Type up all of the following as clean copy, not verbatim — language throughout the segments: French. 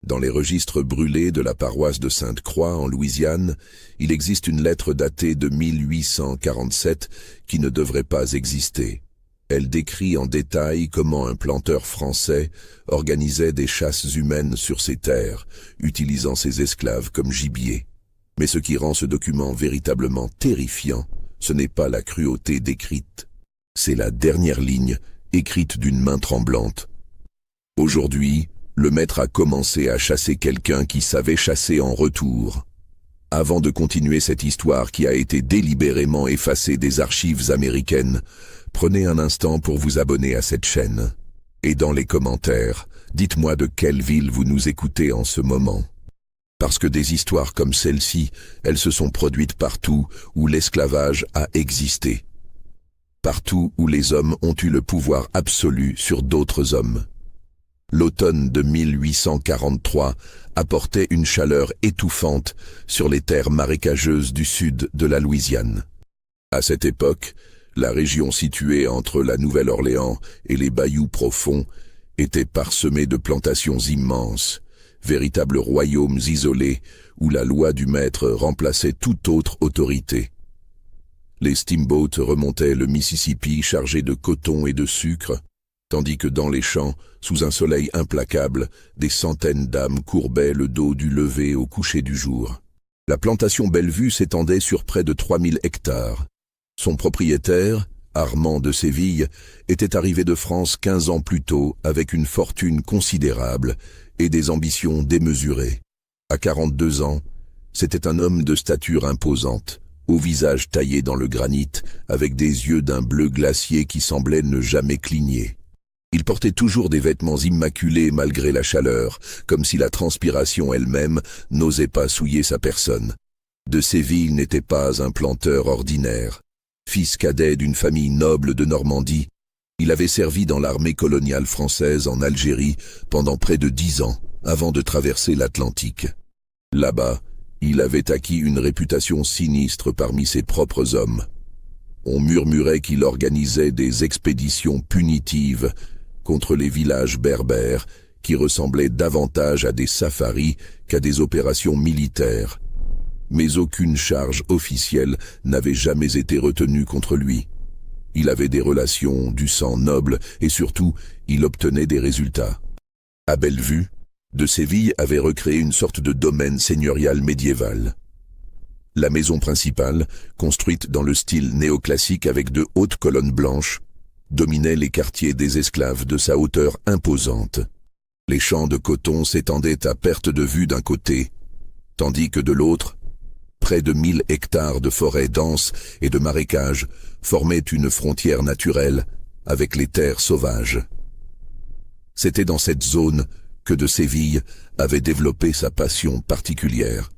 Dans les registres brûlés de la paroisse de Sainte-Croix en Louisiane, il existe une lettre datée de 1847 qui ne devrait pas exister. Elle décrit en détail comment un planteur français organisait des chasses humaines sur ses terres, utilisant ses esclaves comme gibier. Mais ce qui rend ce document véritablement terrifiant, ce n'est pas la cruauté décrite. C'est la dernière ligne, écrite d'une main tremblante. Aujourd'hui, le maître a commencé à chasser quelqu'un qui savait chasser en retour. Avant de continuer cette histoire qui a été délibérément effacée des archives américaines, prenez un instant pour vous abonner à cette chaîne. Et dans les commentaires, dites-moi de quelle ville vous nous écoutez en ce moment. Parce que des histoires comme celle-ci, elles se sont produites partout où l'esclavage a existé. Partout où les hommes ont eu le pouvoir absolu sur d'autres hommes. L'automne de 1843 apportait une chaleur étouffante sur les terres marécageuses du sud de la Louisiane. À cette époque, la région située entre la Nouvelle-Orléans et les bayous profonds était parsemée de plantations immenses, véritables royaumes isolés où la loi du maître remplaçait toute autre autorité. Les steamboats remontaient le Mississippi chargés de coton et de sucre, tandis que dans les champs, sous un soleil implacable, des centaines d'âmes courbaient le dos du lever au coucher du jour. La plantation Bellevue s'étendait sur près de 3000 hectares. Son propriétaire, Armand de Séville, était arrivé de France 15 ans plus tôt avec une fortune considérable et des ambitions démesurées. À 42 ans, c'était un homme de stature imposante, au visage taillé dans le granit, avec des yeux d'un bleu glacier qui semblait ne jamais cligner. Il portait toujours des vêtements immaculés malgré la chaleur, comme si la transpiration elle-même n'osait pas souiller sa personne. De Séville n'était pas un planteur ordinaire. Fils cadet d'une famille noble de Normandie, il avait servi dans l'armée coloniale française en Algérie pendant près de 10 ans, avant de traverser l'Atlantique. Là-bas, il avait acquis une réputation sinistre parmi ses propres hommes. On murmurait qu'il organisait des expéditions punitives contre les villages berbères qui ressemblaient davantage à des safaris qu'à des opérations militaires. Mais aucune charge officielle n'avait jamais été retenue contre lui. Il avait des relations, du sang noble et surtout, il obtenait des résultats. À Bellevue, de Séville avait recréé une sorte de domaine seigneurial médiéval. La maison principale, construite dans le style néoclassique avec de hautes colonnes blanches, dominait les quartiers des esclaves de sa hauteur imposante. Les champs de coton s'étendaient à perte de vue d'un côté, tandis que de l'autre, près de 1000 hectares de forêts denses et de marécages formaient une frontière naturelle avec les terres sauvages. C'était dans cette zone que de Séville avait développé sa passion particulière.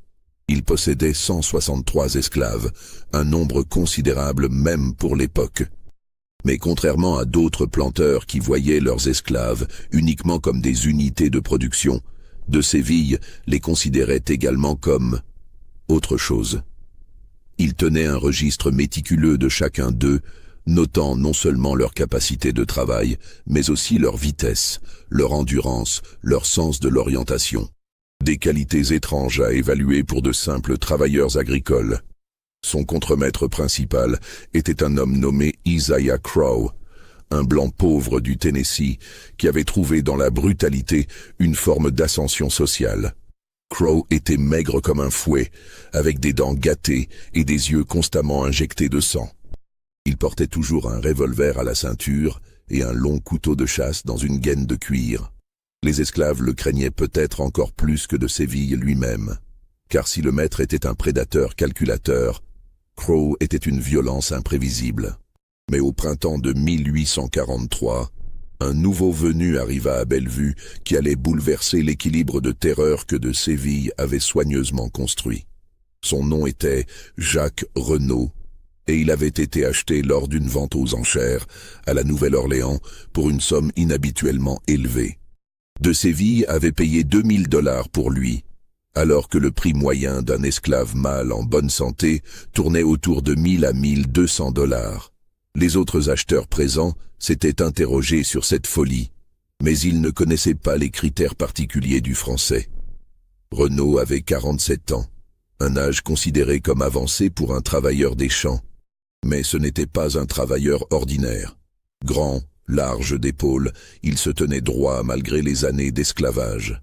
Il possédait 163 esclaves, un nombre considérable même pour l'époque. Mais contrairement à d'autres planteurs qui voyaient leurs esclaves uniquement comme des unités de production, de Séville les considérait également comme autre chose. Il tenait un registre méticuleux de chacun d'eux, notant non seulement leur capacité de travail, mais aussi leur vitesse, leur endurance, leur sens de l'orientation. Des qualités étranges à évaluer pour de simples travailleurs agricoles. Son contremaître principal était un homme nommé Isaiah Crowe, un blanc pauvre du Tennessee qui avait trouvé dans la brutalité une forme d'ascension sociale. Crowe était maigre comme un fouet, avec des dents gâtées et des yeux constamment injectés de sang. Il portait toujours un revolver à la ceinture et un long couteau de chasse dans une gaine de cuir. Les esclaves le craignaient peut-être encore plus que de Séville lui-même, car si le maître était un prédateur calculateur, Crowe était une violence imprévisible. Mais au printemps de 1843, un nouveau venu arriva à Bellevue qui allait bouleverser l'équilibre de terreur que de Séville avait soigneusement construit. Son nom était Jacques Renaud, et il avait été acheté lors d'une vente aux enchères à la Nouvelle-Orléans pour une somme inhabituellement élevée. De Séville avait payé 2000 $ pour lui, alors que le prix moyen d'un esclave mâle en bonne santé tournait autour de 1000 à 1200 $. Les autres acheteurs présents s'étaient interrogés sur cette folie, mais ils ne connaissaient pas les critères particuliers du français. Renaud avait 47 ans, un âge considéré comme avancé pour un travailleur des champs. Mais ce n'était pas un travailleur ordinaire. Grand, large d'épaules, il se tenait droit malgré les années d'esclavage.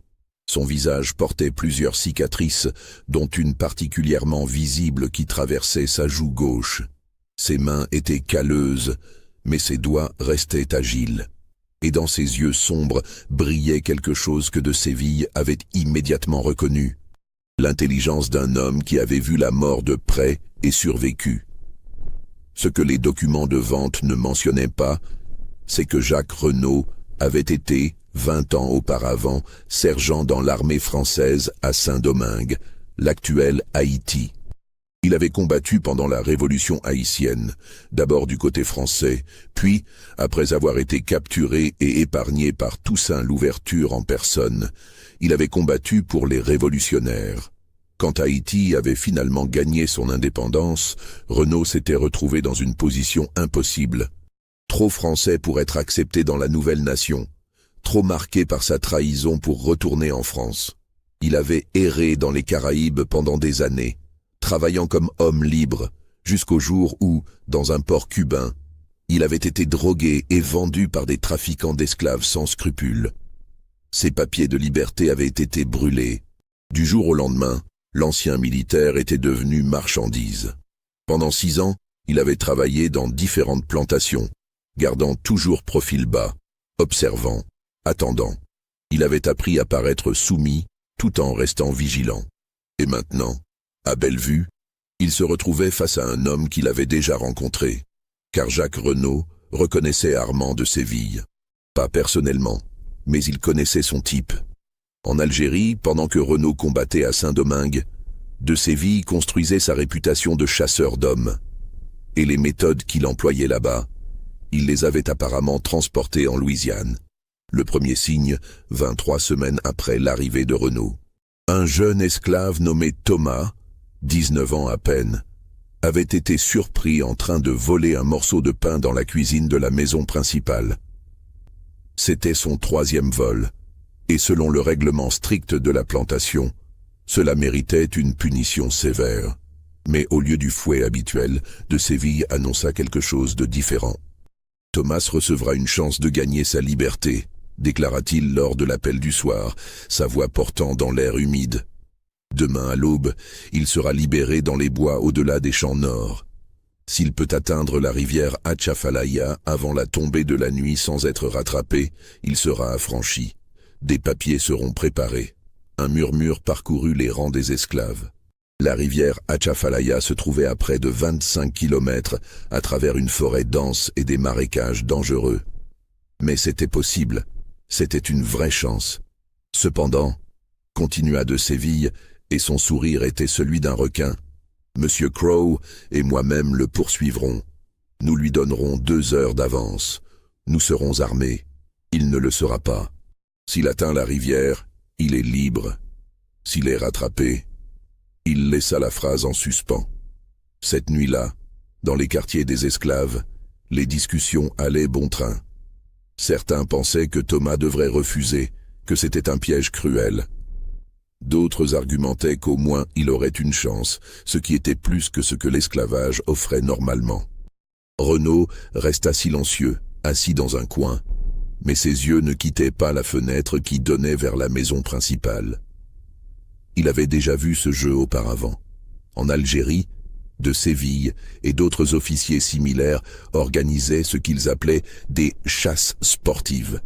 Son visage portait plusieurs cicatrices, dont une particulièrement visible qui traversait sa joue gauche. Ses mains étaient calleuses, mais ses doigts restaient agiles. Et dans ses yeux sombres brillait quelque chose que de Séville avait immédiatement reconnu. L'intelligence d'un homme qui avait vu la mort de près et survécu. Ce que les documents de vente ne mentionnaient pas, c'est que Jacques Renaud avait été, 20 ans auparavant, sergent dans l'armée française à Saint-Domingue, l'actuel Haïti. Il avait combattu pendant la Révolution haïtienne, d'abord du côté français, puis, après avoir été capturé et épargné par Toussaint Louverture en personne, il avait combattu pour les révolutionnaires. Quand Haïti avait finalement gagné son indépendance, Renaud s'était retrouvé dans une position impossible. Trop français pour être accepté dans la nouvelle nation, trop marqué par sa trahison pour retourner en France. Il avait erré dans les Caraïbes pendant des années, travaillant comme homme libre, jusqu'au jour où, dans un port cubain, il avait été drogué et vendu par des trafiquants d'esclaves sans scrupules. Ses papiers de liberté avaient été brûlés. Du jour au lendemain, l'ancien militaire était devenu marchandise. Pendant 6 ans, il avait travaillé dans différentes plantations, gardant toujours profil bas, observant, attendant. Il avait appris à paraître soumis, tout en restant vigilant. Et maintenant, à Bellevue, il se retrouvait face à un homme qu'il avait déjà rencontré, car Jacques Renaud reconnaissait Armand de Séville. Pas personnellement, mais il connaissait son type. En Algérie, pendant que Renaud combattait à Saint-Domingue, de Séville construisait sa réputation de chasseur d'hommes. Et les méthodes qu'il employait là-bas, il les avait apparemment transportées en Louisiane. Le premier signe vint 3 semaines après l'arrivée de Renaud. Un jeune esclave nommé Thomas, 19 ans à peine, avait été surpris en train de voler un morceau de pain dans la cuisine de la maison principale. C'était son 3e vol, et selon le règlement strict de la plantation, cela méritait une punition sévère. Mais au lieu du fouet habituel, de Séville annonça quelque chose de différent. Thomas recevra une chance de gagner sa liberté, déclara-t-il lors de l'appel du soir, sa voix portant dans l'air humide. Demain à l'aube, il sera libéré dans les bois au-delà des champs nord. S'il peut atteindre la rivière Atchafalaya avant la tombée de la nuit sans être rattrapé, il sera affranchi. Des papiers seront préparés. Un murmure parcourut les rangs des esclaves. La rivière Atchafalaya se trouvait à près de 25 kilomètres à travers une forêt dense et des marécages dangereux. Mais c'était possible, c'était une vraie chance. Cependant, continua de Séville, et son sourire était celui d'un requin, Monsieur Crow et moi-même le poursuivrons. Nous lui donnerons 2 heures d'avance. Nous serons armés. Il ne le sera pas. S'il atteint la rivière, il est libre. S'il est rattrapé, il laissa la phrase en suspens. Cette nuit-là, dans les quartiers des esclaves, les discussions allaient bon train. Certains pensaient que Thomas devrait refuser, que c'était un piège cruel. D'autres argumentaient qu'au moins il aurait une chance, ce qui était plus que ce que l'esclavage offrait normalement. Renaud resta silencieux, assis dans un coin, mais ses yeux ne quittaient pas la fenêtre qui donnait vers la maison principale. Il avait déjà vu ce jeu auparavant. En Algérie, de Séville et d'autres officiers similaires organisaient ce qu'ils appelaient des chasses sportives.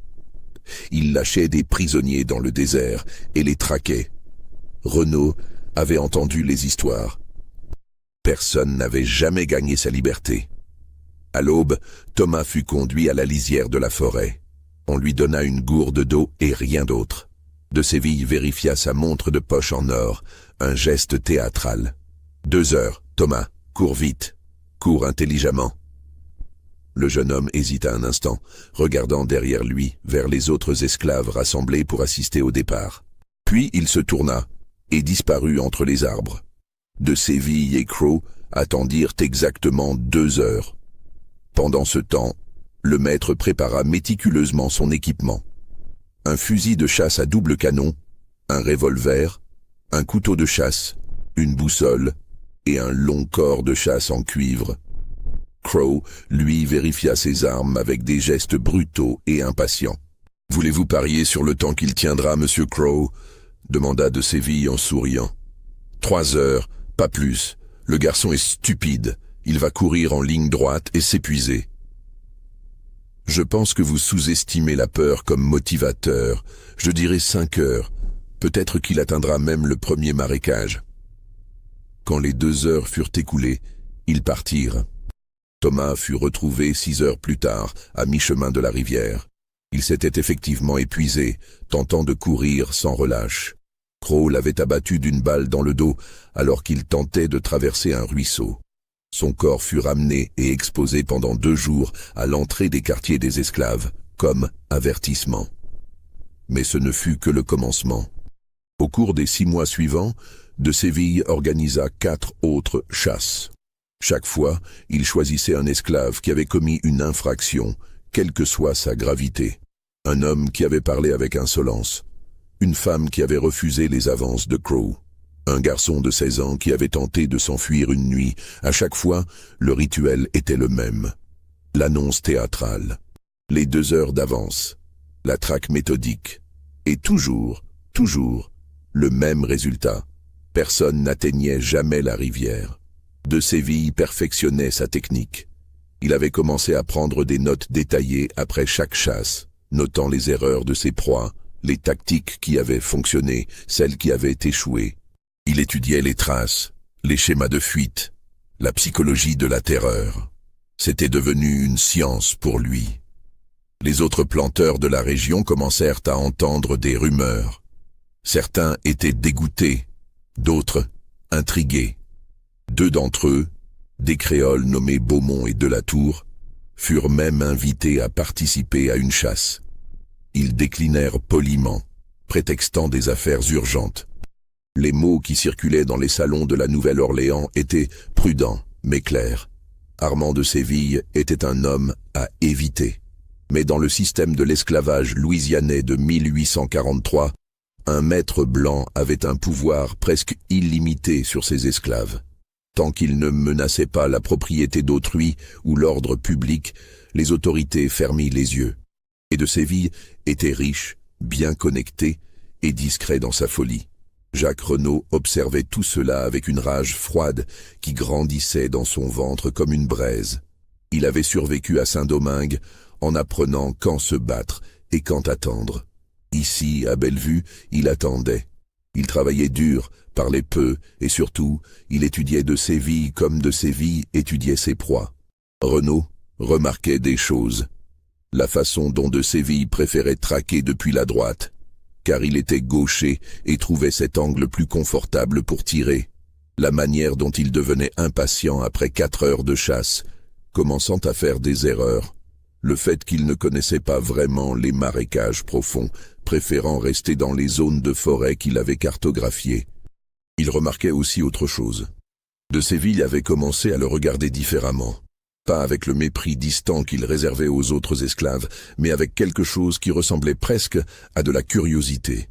Ils lâchaient des prisonniers dans le désert et les traquaient. Renaud avait entendu les histoires. Personne n'avait jamais gagné sa liberté. À l'aube, Thomas fut conduit à la lisière de la forêt. On lui donna une gourde d'eau et rien d'autre. De Séville vérifia sa montre de poche en or, un geste théâtral. 2 heures, Thomas, cours vite, cours intelligemment. Le jeune homme hésita un instant, regardant derrière lui vers les autres esclaves rassemblés pour assister au départ. Puis il se tourna et disparut entre les arbres. De Séville et Crow attendirent exactement 2 heures. Pendant ce temps, le maître prépara méticuleusement son équipement. Un fusil de chasse à double canon, un revolver, un couteau de chasse, une boussole et un long corps de chasse en cuivre. Crow, lui, vérifia ses armes avec des gestes brutaux et impatients. « Voulez-vous parier sur le temps qu'il tiendra, monsieur Crow ?» demanda de Séville en souriant. « 3 heures, pas plus. Le garçon est stupide. Il va courir en ligne droite et s'épuiser. » « Je pense que vous sous-estimez la peur comme motivateur. Je dirais 5 heures. Peut-être qu'il atteindra même le premier marécage. » Quand les 2 heures furent écoulées, ils partirent. Thomas fut retrouvé 6 heures plus tard, à mi-chemin de la rivière. Il s'était effectivement épuisé, tentant de courir sans relâche. Crow l'avait abattu d'une balle dans le dos alors qu'il tentait de traverser un ruisseau. Son corps fut ramené et exposé pendant 2 jours à l'entrée des quartiers des esclaves, comme avertissement. Mais ce ne fut que le commencement. Au cours des 6 mois suivants, de Séville organisa 4 autres chasses. Chaque fois, il choisissait un esclave qui avait commis une infraction, quelle que soit sa gravité. Un homme qui avait parlé avec insolence. Une femme qui avait refusé les avances de Crow. Un garçon de 16 ans qui avait tenté de s'enfuir une nuit. À chaque fois, le rituel était le même. L'annonce théâtrale. Les 2 heures d'avance. La traque méthodique. Et toujours, le même résultat. Personne n'atteignait jamais la rivière. De Séville perfectionnait sa technique. Il avait commencé à prendre des notes détaillées après chaque chasse, notant les erreurs de ses proies, les tactiques qui avaient fonctionné, celles qui avaient échoué. Il étudiait les traces, les schémas de fuite, la psychologie de la terreur. C'était devenu une science pour lui. Les autres planteurs de la région commencèrent à entendre des rumeurs. Certains étaient dégoûtés, d'autres intrigués. 2 d'entre eux, des créoles nommés Beaumont et Delatour, furent même invités à participer à une chasse. Ils déclinèrent poliment, prétextant des affaires urgentes. Les mots qui circulaient dans les salons de la Nouvelle-Orléans étaient prudents, mais clairs. Armand de Séville était un homme à éviter. Mais dans le système de l'esclavage louisianais de 1843, un maître blanc avait un pouvoir presque illimité sur ses esclaves. Tant qu'ils ne menaçaient pas la propriété d'autrui ou l'ordre public, les autorités fermaient les yeux. Et de Séville était riche, bien connecté et discret dans sa folie. Jacques Renaud observait tout cela avec une rage froide qui grandissait dans son ventre comme une braise. Il avait survécu à Saint-Domingue en apprenant quand se battre et quand attendre. Ici, à Bellevue, il attendait. Il travaillait dur, parlait peu et surtout, il étudiait de Séville comme de Séville étudiait ses proies. Renaud remarquait des choses. La façon dont de Séville préférait traquer depuis la droite, car il était gaucher et trouvait cet angle plus confortable pour tirer. La manière dont il devenait impatient après 4 heures de chasse, commençant à faire des erreurs. Le fait qu'il ne connaissait pas vraiment les marécages profonds, préférant rester dans les zones de forêt qu'il avait cartographiées. Il remarquait aussi autre chose. De Séville avait commencé à le regarder différemment. Pas avec le mépris distant qu'il réservait aux autres esclaves, mais avec quelque chose qui ressemblait presque à de la curiosité.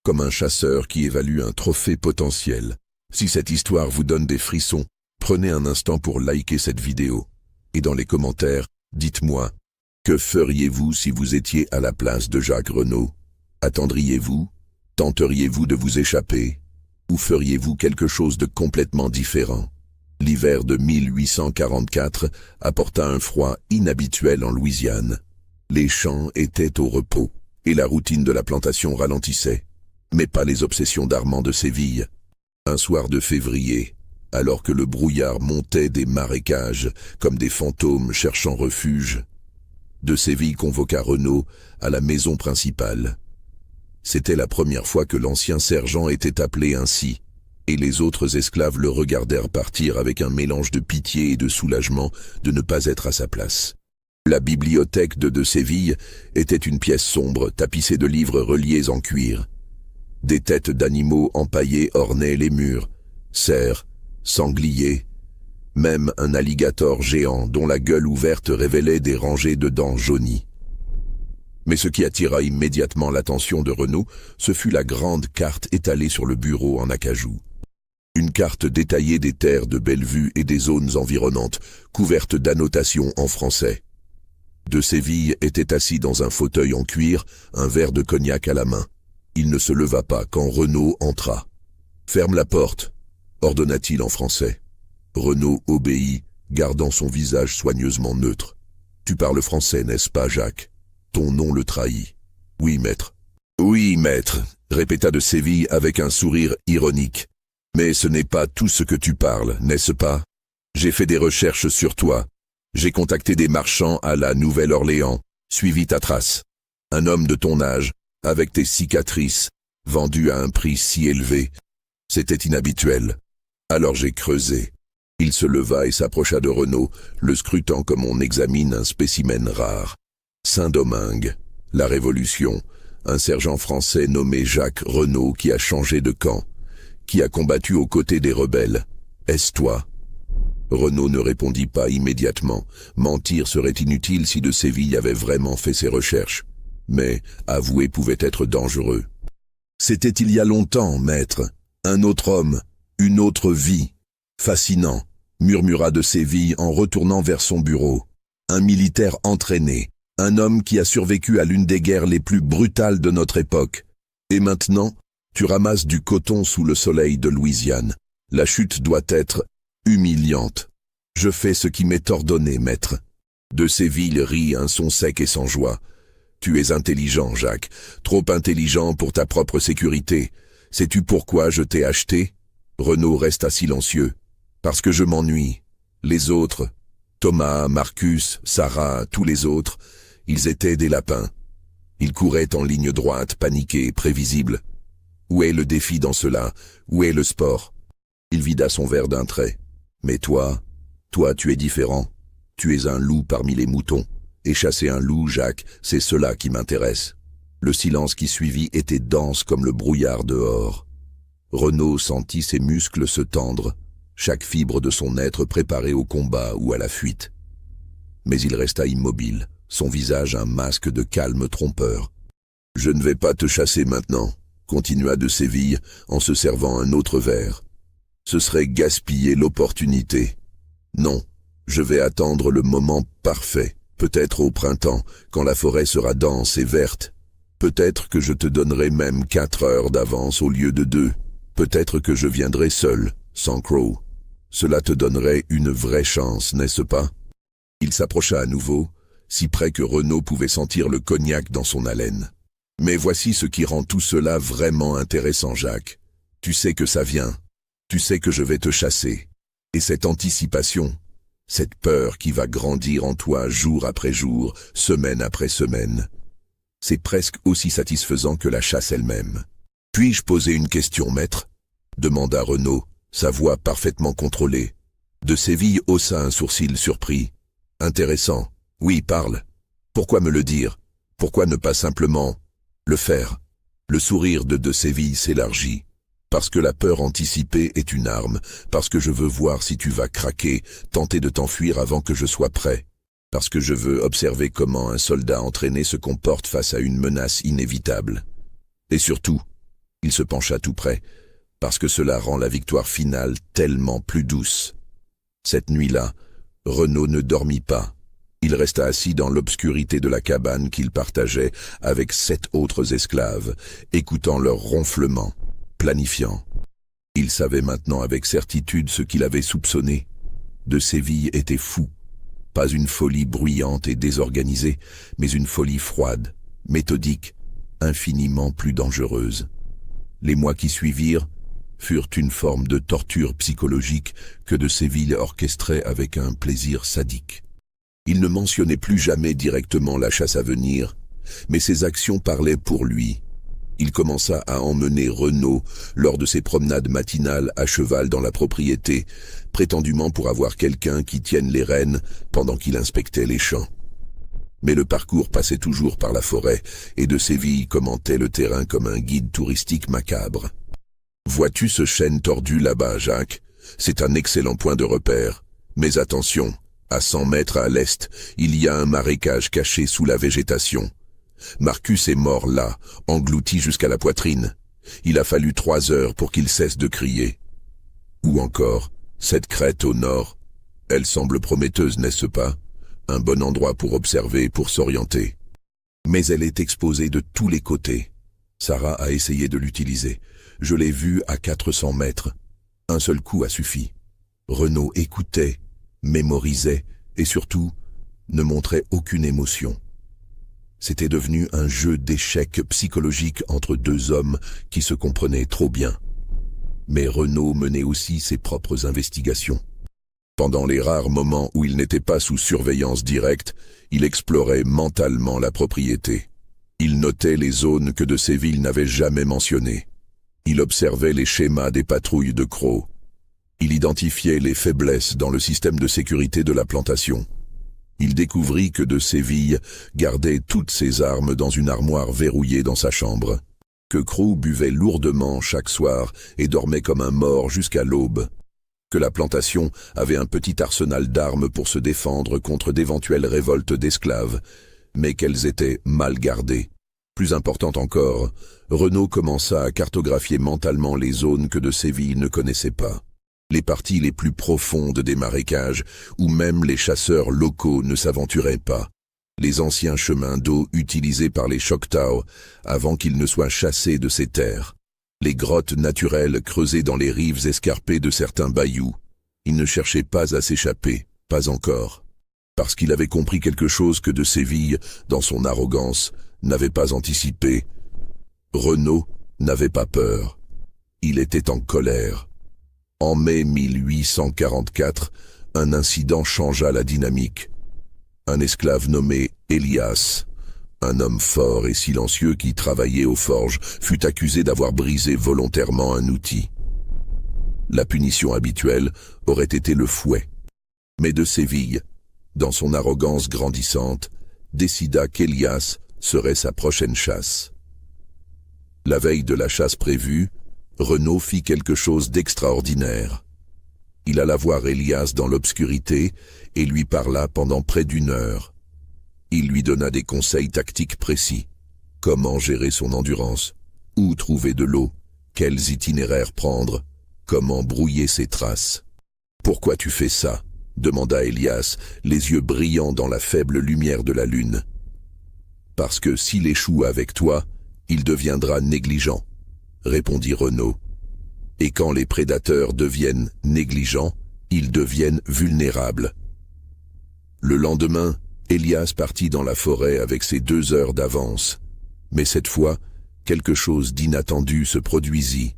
Comme un chasseur qui évalue un trophée potentiel. Si cette histoire vous donne des frissons, prenez un instant pour liker cette vidéo. Et dans les commentaires, dites-moi, que feriez-vous si vous étiez à la place de Jacques Renaud? Attendriez-vous? Tenteriez-vous de vous échapper? Ou feriez-vous quelque chose de complètement différent? L'hiver de 1844 apporta un froid inhabituel en Louisiane. Les champs étaient au repos, et la routine de la plantation ralentissait. Mais pas les obsessions d'Armand de Séville. Un soir de février, alors que le brouillard montait des marécages comme des fantômes cherchant refuge, de Séville convoqua Renaud à la maison principale. C'était la première fois que l'ancien sergent était appelé ainsi, et les autres esclaves le regardèrent partir avec un mélange de pitié et de soulagement de ne pas être à sa place. La bibliothèque de Séville était une pièce sombre tapissée de livres reliés en cuir. Des têtes d'animaux empaillés ornaient les murs, cerfs, sangliers, même un alligator géant dont la gueule ouverte révélait des rangées de dents jaunies. Mais ce qui attira immédiatement l'attention de Renaud, ce fut la grande carte étalée sur le bureau en acajou. Une carte détaillée des terres de Bellevue et des zones environnantes, couverte d'annotations en français. De Séville était assis dans un fauteuil en cuir, un verre de cognac à la main. Il ne se leva pas quand Renaud entra. « Ferme la porte », ordonna-t-il en français. Renaud obéit, gardant son visage soigneusement neutre. « Tu parles français, n'est-ce pas, Jacques ? Ton nom le trahit. »« Oui, maître. »« Oui, maître, » répéta de Séville avec un sourire ironique. « Mais ce n'est pas tout ce que tu parles, n'est-ce pas ? J'ai fait des recherches sur toi. J'ai contacté des marchands à la Nouvelle-Orléans, suivi ta trace. Un homme de ton âge, avec tes cicatrices, vendu à un prix si élevé. C'était inhabituel. Alors j'ai creusé. » Il se leva et s'approcha de Renaud, le scrutant comme on examine un spécimen rare. Saint-Domingue, la Révolution, un sergent français nommé Jacques Renaud qui a changé de camp, qui a combattu aux côtés des rebelles. Est-ce toi ? Renaud ne répondit pas immédiatement. Mentir serait inutile si de Séville avait vraiment fait ses recherches. Mais avouer pouvait être dangereux. C'était il y a longtemps, maître. Un autre homme, une autre vie. Fascinant, murmura de Séville en retournant vers son bureau. Un militaire entraîné, un homme qui a survécu à l'une des guerres les plus brutales de notre époque. Et maintenant, tu ramasses du coton sous le soleil de Louisiane. La chute doit être humiliante. Je fais ce qui m'est ordonné, maître. De Séville rit un son sec et sans joie. Tu es intelligent, Jacques, trop intelligent pour ta propre sécurité. Sais-tu pourquoi je t'ai acheté ? Renaud resta silencieux. Parce que je m'ennuie. Les autres, Thomas, Marcus, Sarah, tous les autres, ils étaient des lapins. Ils couraient en ligne droite, paniqués, prévisibles. Où est le défi dans cela ? Où est le sport ? Il vida son verre d'un trait. Mais toi, tu es différent. Tu es un loup parmi les moutons. Et chasser un loup, Jacques, c'est cela qui m'intéresse. Le silence qui suivit était dense comme le brouillard dehors. Renaud sentit ses muscles se tendre, chaque fibre de son être préparée au combat ou à la fuite. Mais il resta immobile, son visage un masque de calme trompeur. « Je ne vais pas te chasser maintenant », continua de Séville en se servant un autre verre. « Ce serait gaspiller l'opportunité. Non, je vais attendre le moment parfait, peut-être au printemps, quand la forêt sera dense et verte. Peut-être que je te donnerai même 4 heures d'avance au lieu de 2. Peut-être que je viendrai seul, sans Crow. Cela te donnerait une vraie chance, n'est-ce pas ?» Il s'approcha à nouveau, si près que Renaud pouvait sentir le cognac dans son haleine. « Mais voici ce qui rend tout cela vraiment intéressant, Jacques. Tu sais que ça vient. Tu sais que je vais te chasser. Et cette anticipation, cette peur qui va grandir en toi jour après jour, semaine après semaine, c'est presque aussi satisfaisant que la chasse elle-même. « Puis-je poser une question, maître ?» demanda Renaud, sa voix parfaitement contrôlée. De Séville haussa un sourcil surpris. « Intéressant. Oui, parle. Pourquoi me le dire? Pourquoi ne pas simplement le faire ?» Le sourire de Séville s'élargit. « Parce que la peur anticipée est une arme, parce que je veux voir si tu vas craquer, tenter de t'enfuir avant que je sois prêt. Parce que je veux observer comment un soldat entraîné se comporte face à une menace inévitable. Et surtout, il se pencha tout près, parce que cela rend la victoire finale tellement plus douce. » Cette nuit-là, Renaud ne dormit pas. Il resta assis dans l'obscurité de la cabane qu'il partageait avec 7 autres esclaves, écoutant leurs ronflements, planifiant. Il savait maintenant avec certitude ce qu'il avait soupçonné. De Séville était fou. Pas une folie bruyante et désorganisée, mais une folie froide, méthodique, infiniment plus dangereuse. Les mois qui suivirent furent une forme de torture psychologique que de Séville orchestrait avec un plaisir sadique. Il ne mentionnait plus jamais directement la chasse à venir, mais ses actions parlaient pour lui. Il commença à emmener Renaud lors de ses promenades matinales à cheval dans la propriété, prétendument pour avoir quelqu'un qui tienne les rênes pendant qu'il inspectait les champs. Mais le parcours passait toujours par la forêt, et de Séville commentait le terrain comme un guide touristique macabre. « Vois-tu ce chêne tordu là-bas, Jacques? C'est un excellent point de repère. Mais attention, à 100 mètres à l'est, il y a un marécage caché sous la végétation. Marcus est mort là, englouti jusqu'à la poitrine. Il a fallu 3 heures pour qu'il cesse de crier. Ou encore, cette crête au nord, elle semble prometteuse, n'est-ce pas? Un bon endroit pour observer, pour s'orienter. Mais elle est exposée de tous les côtés. Sarah a essayé de l'utiliser. Je l'ai vue à 400 mètres. Un seul coup a suffi. Renaud écoutait, mémorisait et surtout ne montrait aucune émotion. C'était devenu un jeu d'échecs psychologiques entre deux hommes qui se comprenaient trop bien. Mais Renaud menait aussi ses propres investigations. Pendant les rares moments où il n'était pas sous surveillance directe, il explorait mentalement la propriété. Il notait les zones que de Séville n'avait jamais mentionnées. Il observait les schémas des patrouilles de Crow. Il identifiait les faiblesses dans le système de sécurité de la plantation. Il découvrit que de Séville gardait toutes ses armes dans une armoire verrouillée dans sa chambre, que Crow buvait lourdement chaque soir et dormait comme un mort jusqu'à l'aube, que la plantation avait un petit arsenal d'armes pour se défendre contre d'éventuelles révoltes d'esclaves, mais qu'elles étaient mal gardées. Plus important encore, Renaud commença à cartographier mentalement les zones que de Séville ne connaissait pas. Les parties les plus profondes des marécages, où même les chasseurs locaux ne s'aventuraient pas. Les anciens chemins d'eau utilisés par les Choctaws avant qu'ils ne soient chassés de ces terres. Les grottes naturelles creusées dans les rives escarpées de certains bayous. Il ne cherchait pas à s'échapper, pas encore. Parce qu'il avait compris quelque chose que de Séville, dans son arrogance, n'avait pas anticipé. Renaud n'avait pas peur. Il était en colère. En mai 1844, un incident changea la dynamique. Un esclave nommé Elias, un homme fort et silencieux qui travaillait aux forges, fut accusé d'avoir brisé volontairement un outil. La punition habituelle aurait été le fouet. Mais de Séville, dans son arrogance grandissante, décida qu'Elias serait sa prochaine chasse. La veille de la chasse prévue, Renaud fit quelque chose d'extraordinaire. Il alla voir Elias dans l'obscurité et lui parla pendant près d'1 heure. Il lui donna des conseils tactiques précis. Comment gérer son endurance, où trouver de l'eau, quels itinéraires prendre, comment brouiller ses traces. « Pourquoi tu fais ça ?» demanda Elias, les yeux brillants dans la faible lumière de la lune. « Parce que s'il échoue avec toi, il deviendra négligent. » répondit Renaud. Et quand les prédateurs deviennent négligents, ils deviennent vulnérables. Le lendemain, Elias partit dans la forêt avec ses 2 heures d'avance. Mais cette fois, quelque chose d'inattendu se produisit.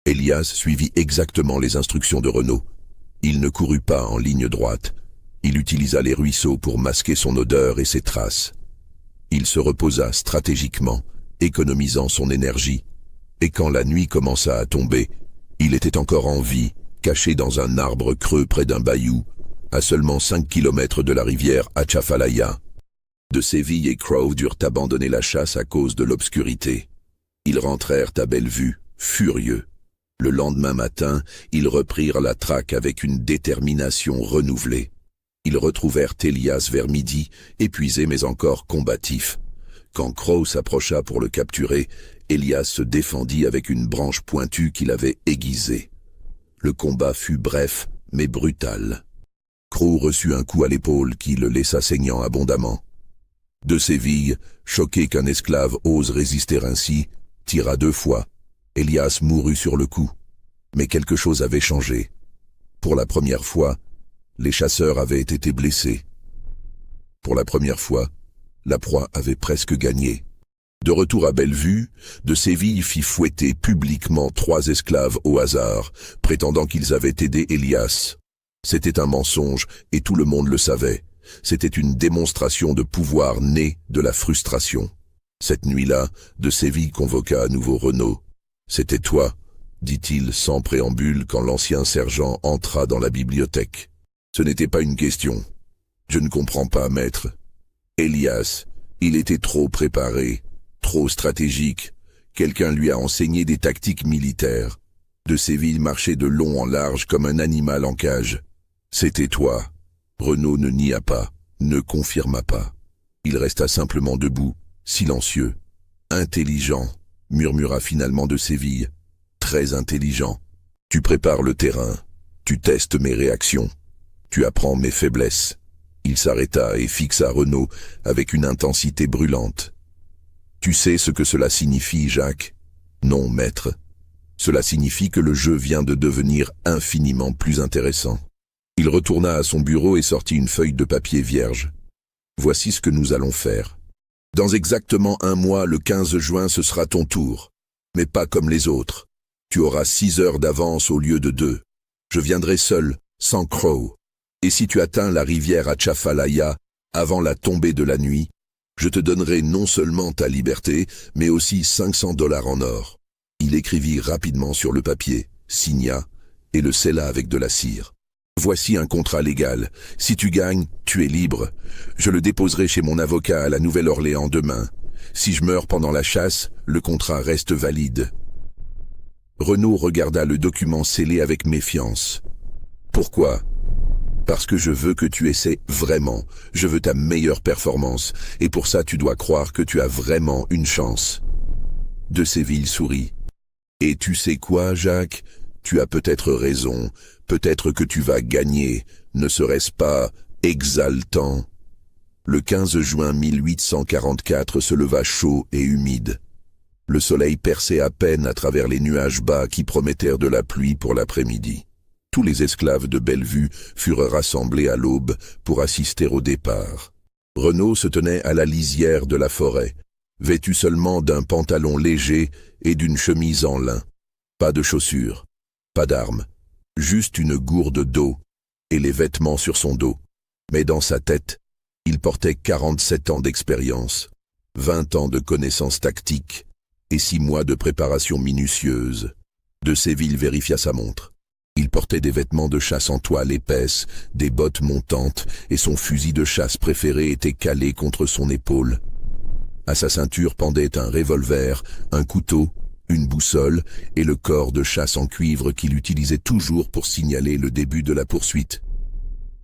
Elias suivit exactement les instructions de Renaud. Il ne courut pas en ligne droite. Il utilisa les ruisseaux pour masquer son odeur et ses traces. Il se reposa stratégiquement, économisant son énergie. Et quand la nuit commença à tomber, il était encore en vie, caché dans un arbre creux près d'un bayou, à seulement 5 kilomètres de la rivière Atchafalaya. De Séville et Crow durent abandonner la chasse à cause de l'obscurité. Ils rentrèrent à Bellevue, furieux. Le lendemain matin, ils reprirent la traque avec une détermination renouvelée. Ils retrouvèrent Elias vers midi, épuisé mais encore combatif. Quand Crow s'approcha pour le capturer, Elias se défendit avec une branche pointue qu'il avait aiguisée. Le combat fut bref, mais brutal. Crow reçut un coup à l'épaule qui le laissa saignant abondamment. De Séville, choqué qu'un esclave ose résister ainsi, tira 2 fois. Elias mourut sur le coup. Mais quelque chose avait changé. Pour la première fois, les chasseurs avaient été blessés. Pour la première fois, la proie avait presque gagné. De retour à Bellevue, de Séville fit fouetter publiquement 3 esclaves au hasard, prétendant qu'ils avaient aidé Elias. C'était un mensonge et tout le monde le savait. C'était une démonstration de pouvoir née de la frustration. Cette nuit-là, de Séville convoqua à nouveau Renaud. « C'était toi », dit-il sans préambule quand l'ancien sergent entra dans la bibliothèque. « Ce n'était pas une question. Je ne comprends pas, maître. Elias, il était trop préparé, trop stratégique. Quelqu'un lui a enseigné des tactiques militaires. De Séville marchait de long en large comme un animal en cage. C'était toi. » Renaud ne nia pas, ne confirma pas. Il resta simplement debout, Silencieux. Intelligent, murmura finalement de Séville. Très intelligent. Tu prépares le terrain. Tu testes mes réactions. Tu apprends mes faiblesses. Il s'arrêta et fixa Renaud avec une intensité brûlante. Tu sais ce que cela signifie, Jacques? Non, maître. Cela signifie que le jeu vient de devenir infiniment plus intéressant. Il retourna à son bureau et sortit une feuille de papier vierge. Voici ce que nous allons faire. Dans exactement 1 mois, le 15 juin, ce sera ton tour. Mais pas comme les autres. Tu auras 6 heures d'avance au lieu de 2. Je viendrai seul, sans Crow. Et si tu atteins la rivière Atchafalaya avant la tombée de la nuit, je te donnerai non seulement ta liberté, mais aussi $500 en or. Il écrivit rapidement sur le papier, signa, et le scella avec de la cire. Voici un contrat légal. Si tu gagnes, tu es libre. Je le déposerai chez mon avocat à la Nouvelle-Orléans demain. Si je meurs pendant la chasse, le contrat reste valide. Renaud regarda le document scellé avec méfiance. Pourquoi? Parce que je veux que tu essaies vraiment. Je veux ta meilleure performance. Et pour ça, tu dois croire que tu as vraiment une chance. De Séville sourit. Et tu sais quoi, Jacques? Tu as peut-être raison. Peut-être que tu vas gagner. Ne serait-ce pas exaltant? Le 15 juin 1844 se leva chaud et humide. Le soleil perçait à peine à travers les nuages bas qui promettèrent de la pluie pour l'après-midi. Tous les esclaves de Bellevue furent rassemblés à l'aube pour assister au départ. Renaud se tenait à la lisière de la forêt, vêtu seulement d'un pantalon léger et d'une chemise en lin. Pas de chaussures, pas d'armes, juste une gourde d'eau et les vêtements sur son dos. Mais dans sa tête, il portait 47 ans d'expérience, 20 ans de connaissances tactiques et 6 mois de préparation minutieuse. De Séville vérifia sa montre. Il portait des vêtements de chasse en toile épaisse, des bottes montantes, et son fusil de chasse préféré était calé contre son épaule. À sa ceinture pendait un revolver, un couteau, une boussole et le corps de chasse en cuivre qu'il utilisait toujours pour signaler le début de la poursuite.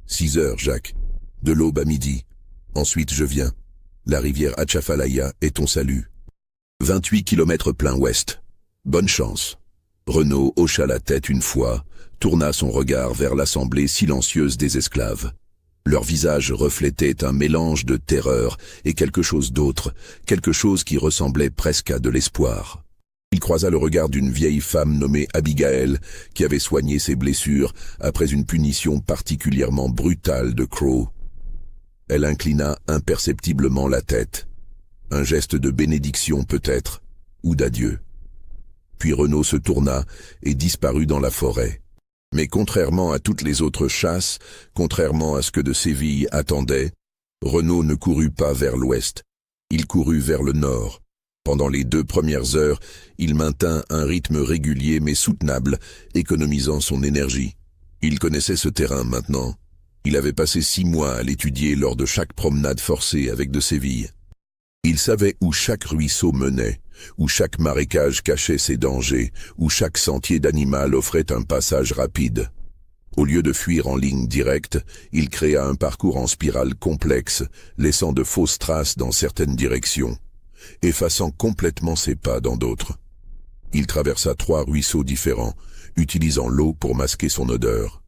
6 heures, Jacques. De l'aube à midi. Ensuite je viens. La rivière Atchafalaya est ton salut. 28 kilomètres plein ouest. Bonne chance. Renaud hocha la tête une fois, tourna son regard vers l'assemblée silencieuse des esclaves. Leurs visages reflétaient un mélange de terreur et quelque chose d'autre, quelque chose qui ressemblait presque à de l'espoir. Il croisa le regard d'une vieille femme nommée Abigail, qui avait soigné ses blessures après une punition particulièrement brutale de Crow. Elle inclina imperceptiblement la tête. Un geste de bénédiction peut-être, ou d'adieu. Puis Renaud se tourna et disparut dans la forêt. Mais contrairement à toutes les autres chasses, contrairement à ce que de Séville attendait, Renaud ne courut pas vers l'ouest. Il courut vers le nord. Pendant les 2 premières heures, il maintint un rythme régulier mais soutenable, économisant son énergie. Il connaissait ce terrain maintenant. Il avait passé 6 mois à l'étudier lors de chaque promenade forcée avec de Séville. Il savait où chaque ruisseau menait, où chaque marécage cachait ses dangers, où chaque sentier d'animal offrait un passage rapide. Au lieu de fuir en ligne directe, il créa un parcours en spirale complexe, laissant de fausses traces dans certaines directions, effaçant complètement ses pas dans d'autres. Il traversa 3 ruisseaux différents, utilisant l'eau pour masquer son odeur.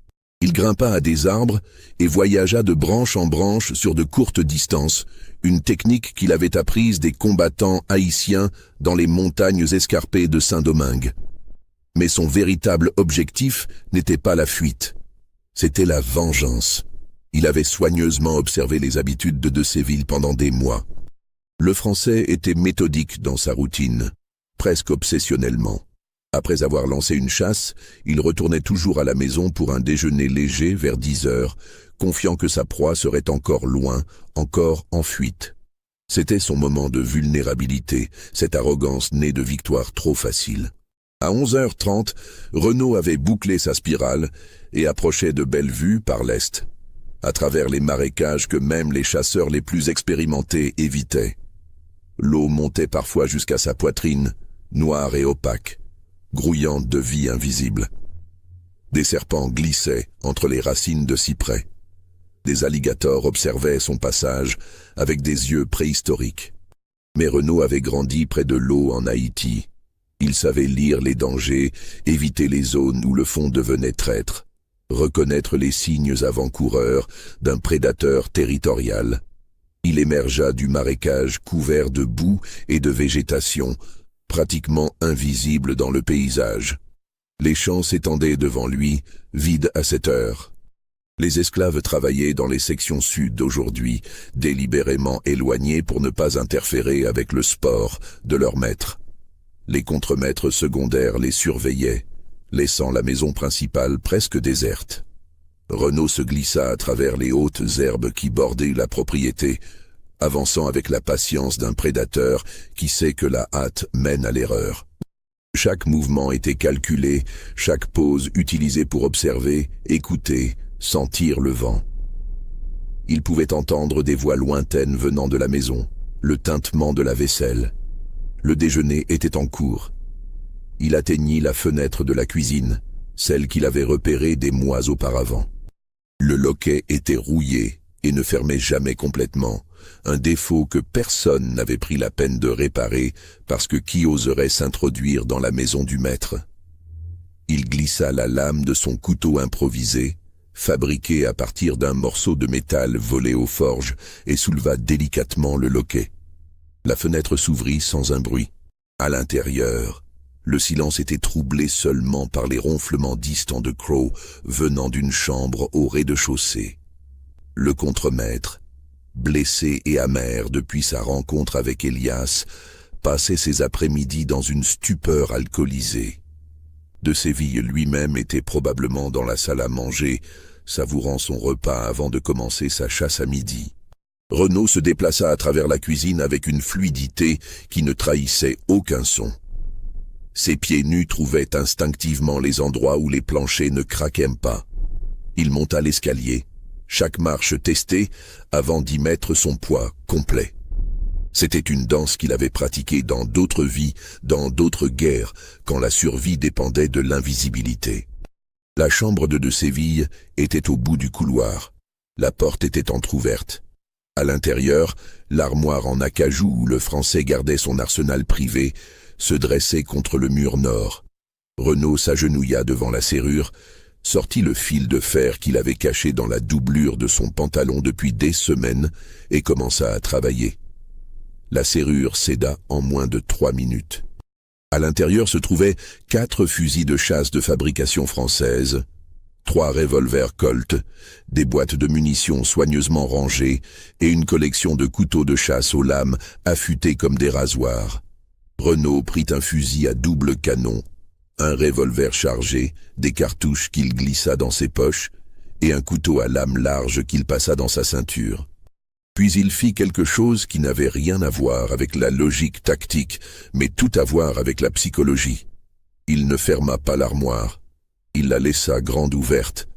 Il grimpa à des arbres et voyagea de branche en branche sur de courtes distances, une technique qu'il avait apprise des combattants haïtiens dans les montagnes escarpées de Saint-Domingue. Mais son véritable objectif n'était pas la fuite, c'était la vengeance. Il avait soigneusement observé les habitudes de Séville pendant des mois. Le Français était méthodique dans sa routine, presque obsessionnellement. Après avoir lancé une chasse, il retournait toujours à la maison pour un déjeuner léger vers 10 heures, confiant que sa proie serait encore loin, encore en fuite. C'était son moment de vulnérabilité, cette arrogance née de victoires trop faciles. À 11h30, Renaud avait bouclé sa spirale et approchait de Bellevue par l'est, à travers les marécages que même les chasseurs les plus expérimentés évitaient. L'eau montait parfois jusqu'à sa poitrine, noire et opaque, grouillante de vie invisible. Des serpents glissaient entre les racines de cyprès. Des alligators observaient son passage avec des yeux préhistoriques. Mais Renaud avait grandi près de l'eau en Haïti. Il savait lire les dangers, éviter les zones où le fond devenait traître, reconnaître les signes avant-coureurs d'un prédateur territorial. Il émergea du marécage couvert de boue et de végétation, pratiquement invisible dans le paysage. Les champs s'étendaient devant lui, vides à cette heure. Les esclaves travaillaient dans les sections sud d'aujourd'hui, délibérément éloignés pour ne pas interférer avec le sport de leur maître. Les contremaîtres secondaires les surveillaient, laissant la maison principale presque déserte. Renaud se glissa à travers les hautes herbes qui bordaient la propriété, avançant avec la patience d'un prédateur qui sait que la hâte mène à l'erreur. Chaque mouvement était calculé, chaque pause utilisée pour observer, écouter, sentir le vent. Il pouvait entendre des voix lointaines venant de la maison, le tintement de la vaisselle. Le déjeuner était en cours. Il atteignit la fenêtre de la cuisine, celle qu'il avait repérée des mois auparavant. Le loquet était rouillé et ne fermait jamais complètement, un défaut que personne n'avait pris la peine de réparer parce que qui oserait s'introduire dans la maison du maître? Il glissa la lame de son couteau improvisé, fabriqué à partir d'un morceau de métal volé aux forges, et souleva délicatement le loquet. La fenêtre s'ouvrit sans un bruit. À l'intérieur, le silence était troublé seulement par les ronflements distants de Crow venant d'une chambre au rez-de-chaussée. Le contremaître, blessé et amer depuis sa rencontre avec Elias, passait ses après-midi dans une stupeur alcoolisée. De Séville lui-même était probablement dans la salle à manger, savourant son repas avant de commencer sa chasse à midi. Renaud se déplaça à travers la cuisine avec une fluidité qui ne trahissait aucun son. Ses pieds nus trouvaient instinctivement les endroits où les planchers ne craquaient pas. Il monta l'escalier, chaque marche testée avant d'y mettre son poids complet. C'était une danse qu'il avait pratiquée dans d'autres vies, dans d'autres guerres, quand la survie dépendait de l'invisibilité. La chambre de Séville était au bout du couloir. La porte était entr'ouverte. À l'intérieur, l'armoire en acajou où le Français gardait son arsenal privé se dressait contre le mur nord. Renaud s'agenouilla devant la serrure, sortit le fil de fer qu'il avait caché dans la doublure de son pantalon depuis des semaines et commença à travailler. La serrure céda en moins de 3 minutes. À l'intérieur se trouvaient 4 fusils de chasse de fabrication française, 3 revolvers Colt, des boîtes de munitions soigneusement rangées et une collection de couteaux de chasse aux lames affûtées comme des rasoirs. Renaud prit un fusil à double canon, un revolver chargé, des cartouches qu'il glissa dans ses poches et un couteau à lame large qu'il passa dans sa ceinture. Puis il fit quelque chose qui n'avait rien à voir avec la logique tactique, mais tout à voir avec la psychologie. Il ne ferma pas l'armoire. Il la laissa grande ouverte,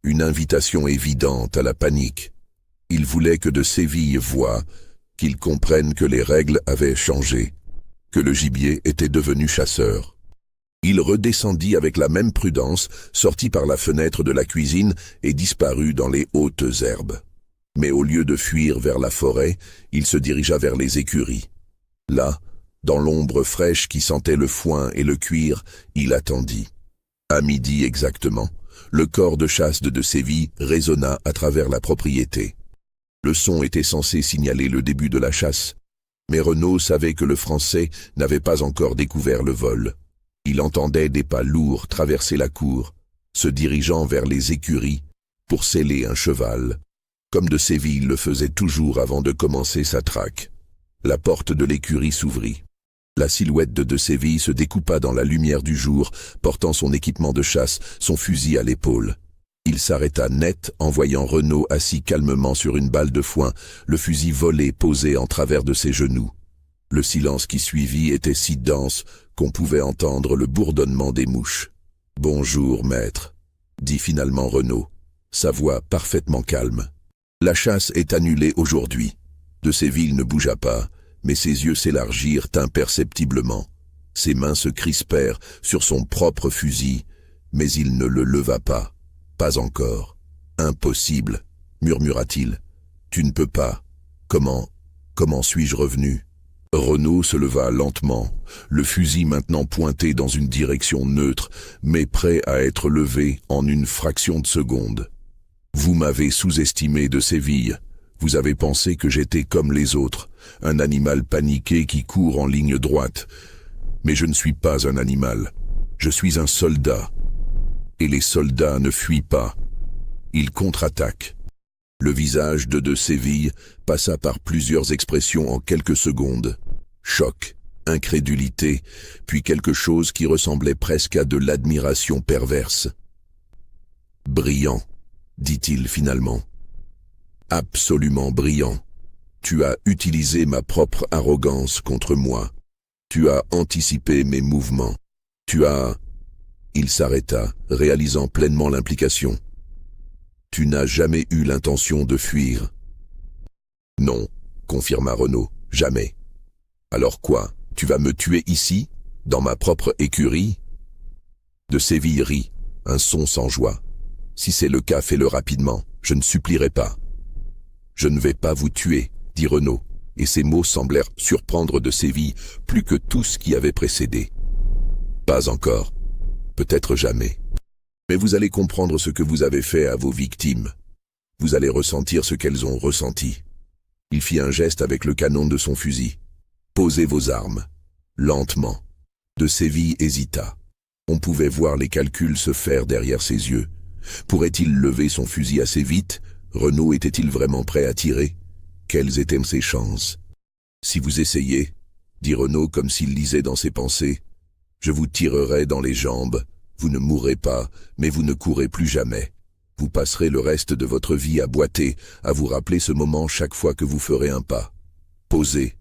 une invitation évidente à la panique. Il voulait que de Séville voie, qu'il comprenne que les règles avaient changé, que le gibier était devenu chasseur. Il redescendit avec la même prudence, sortit par la fenêtre de la cuisine et disparut dans les hautes herbes. Mais au lieu de fuir vers la forêt, il se dirigea vers les écuries. Là, dans l'ombre fraîche qui sentait le foin et le cuir, il attendit. À midi exactement, le corps de chasse de Séville résonna à travers la propriété. Le son était censé signaler le début de la chasse, mais Renaud savait que le Français n'avait pas encore découvert le vol. Il entendait des pas lourds traverser la cour, se dirigeant vers les écuries pour sceller un cheval, comme de Séville le faisait toujours avant de commencer sa traque. La porte de l'écurie s'ouvrit. La silhouette de Séville se découpa dans la lumière du jour, portant son équipement de chasse, son fusil à l'épaule. Il s'arrêta net en voyant Renaud assis calmement sur une balle de foin, le fusil volé posé en travers de ses genoux. Le silence qui suivit était si dense qu'on pouvait entendre le bourdonnement des mouches. « Bonjour, maître », dit finalement Renaud, sa voix parfaitement calme. La chasse est annulée aujourd'hui. De Séville ne bougea pas, mais ses yeux s'élargirent imperceptiblement. Ses mains se crispèrent sur son propre fusil, mais il ne le leva pas. Pas encore. Impossible, murmura-t-il. Tu ne peux pas. Comment suis-je revenu? Renaud se leva lentement, le fusil maintenant pointé dans une direction neutre, mais prêt à être levé en une fraction de seconde. Vous m'avez sous-estimé de Séville. Vous avez pensé que j'étais comme les autres, un animal paniqué qui court en ligne droite. Mais je ne suis pas un animal. Je suis un soldat. Et les soldats ne fuient pas. Ils contre-attaquent. Le visage de Séville passa par plusieurs expressions en quelques secondes. Choc, incrédulité, puis quelque chose qui ressemblait presque à de l'admiration perverse. « Brillant », dit-il finalement. « Absolument brillant. Tu as utilisé ma propre arrogance contre moi. Tu as anticipé mes mouvements. Tu as... » Il s'arrêta, réalisant pleinement l'implication. « Tu n'as jamais eu l'intention de fuir. »« Non, » confirma Renaud, « jamais. »« Alors quoi, tu vas me tuer ici, dans ma propre écurie ?» De Séville rit, un son sans joie. « Si c'est le cas, fais-le rapidement, je ne supplierai pas. »« Je ne vais pas vous tuer, » dit Renaud, et ces mots semblèrent surprendre de Séville plus que tout ce qui avait précédé. « Pas encore, peut-être jamais. Mais vous allez comprendre ce que vous avez fait à vos victimes. Vous allez ressentir ce qu'elles ont ressenti. » Il fit un geste avec le canon de son fusil. « Posez vos armes. » Lentement. De Séville hésita. On pouvait voir les calculs se faire derrière ses yeux. Pourrait-il lever son fusil assez vite? Renaud était-il vraiment prêt à tirer? Quelles étaient ses chances? « Si vous essayez, » dit Renaud comme s'il lisait dans ses pensées, « je vous tirerai dans les jambes. Vous ne mourrez pas, mais vous ne courrez plus jamais. Vous passerez le reste de votre vie à boiter, à vous rappeler ce moment chaque fois que vous ferez un pas. Posez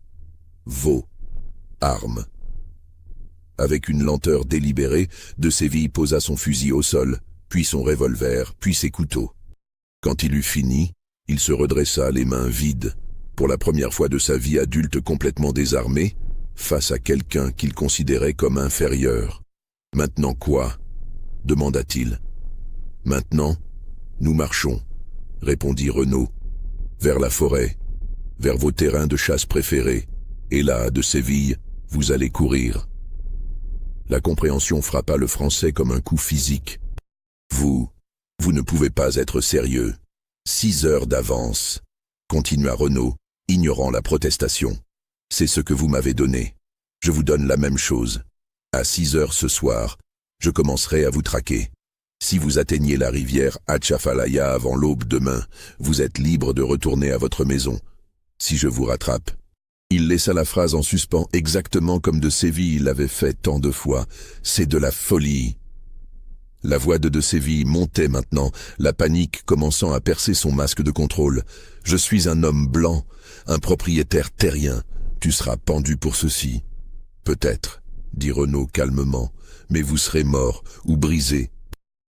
vos armes. » Avec une lenteur délibérée, de Séville posa son fusil au sol, puis son revolver, puis ses couteaux. Quand il eut fini, il se redressa les mains vides, pour la première fois de sa vie adulte complètement désarmé, face à quelqu'un qu'il considérait comme inférieur. « Maintenant quoi ?» demanda-t-il. « Maintenant, nous marchons, » répondit Renaud, « vers la forêt, vers vos terrains de chasse préférés, et là, de Séville, vous allez courir. » La compréhension frappa le Français comme un coup physique. « Vous ne pouvez pas être sérieux. 6 heures d'avance, » continua Renaud, ignorant la protestation. « C'est ce que vous m'avez donné. Je vous donne la même chose. À 6 heures ce soir, je commencerai à vous traquer. Si vous atteignez la rivière Atchafalaya avant l'aube demain, vous êtes libre de retourner à votre maison. Si je vous rattrape... » Il laissa la phrase en suspens exactement comme de Séville l'avait fait tant de fois. « C'est de la folie !» La voix de Séville montait maintenant, la panique commençant à percer son masque de contrôle. « Je suis un homme blanc, un propriétaire terrien. Tu seras pendu pour ceci. »« Peut-être, » dit Renaud calmement, « mais vous serez mort ou brisé.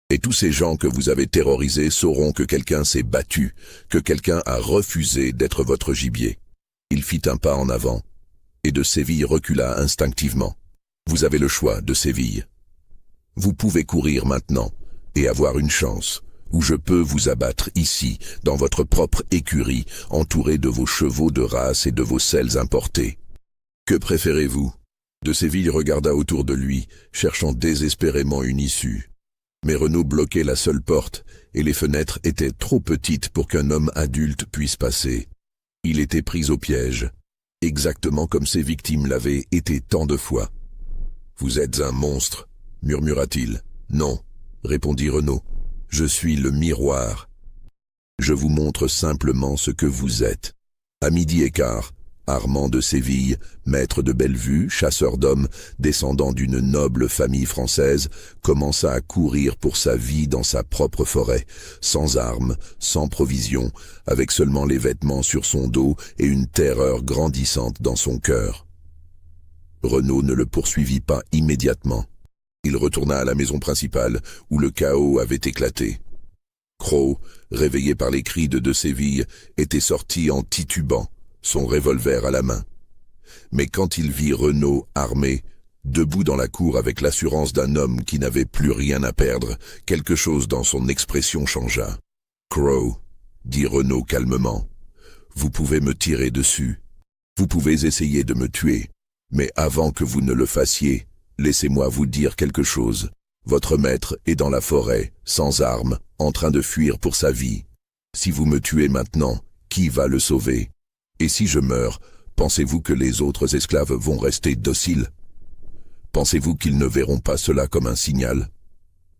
Et tous ces gens que vous avez terrorisés sauront que quelqu'un s'est battu, que quelqu'un a refusé d'être votre gibier. » Il fit un pas en avant, et de Séville recula instinctivement. « Vous avez le choix, de Séville. Vous pouvez courir maintenant et avoir une chance, ou je peux vous abattre ici, dans votre propre écurie, entouré de vos chevaux de race et de vos selles importées. Que préférez-vous » De Séville regarda autour de lui, cherchant désespérément une issue. Mais Renaud bloquait la seule porte, et les fenêtres étaient trop petites pour qu'un homme adulte puisse passer. Il était pris au piège, exactement comme ses victimes l'avaient été tant de fois. « Vous êtes un monstre » murmura-t-il. « Non » répondit Renaud. « Je suis le miroir. Je vous montre simplement ce que vous êtes. » À 12h15, Armand de Séville, maître de Bellevue, chasseur d'hommes, descendant d'une noble famille française, commença à courir pour sa vie dans sa propre forêt, sans armes, sans provisions, avec seulement les vêtements sur son dos et une terreur grandissante dans son cœur. Renaud ne le poursuivit pas immédiatement. Il retourna à la maison principale, où le chaos avait éclaté. Cros, réveillé par les cris de Séville, était sorti en titubant, son revolver à la main. Mais quand il vit Renaud armé, debout dans la cour avec l'assurance d'un homme qui n'avait plus rien à perdre, quelque chose dans son expression changea. « Crow, » dit Renaud calmement, « vous pouvez me tirer dessus. Vous pouvez essayer de me tuer, mais avant que vous ne le fassiez, laissez-moi vous dire quelque chose. Votre maître est dans la forêt, sans armes, en train de fuir pour sa vie. Si vous me tuez maintenant, qui va le sauver? Et si je meurs, pensez-vous que les autres esclaves vont rester dociles? Pensez-vous qu'ils ne verront pas cela comme un signal?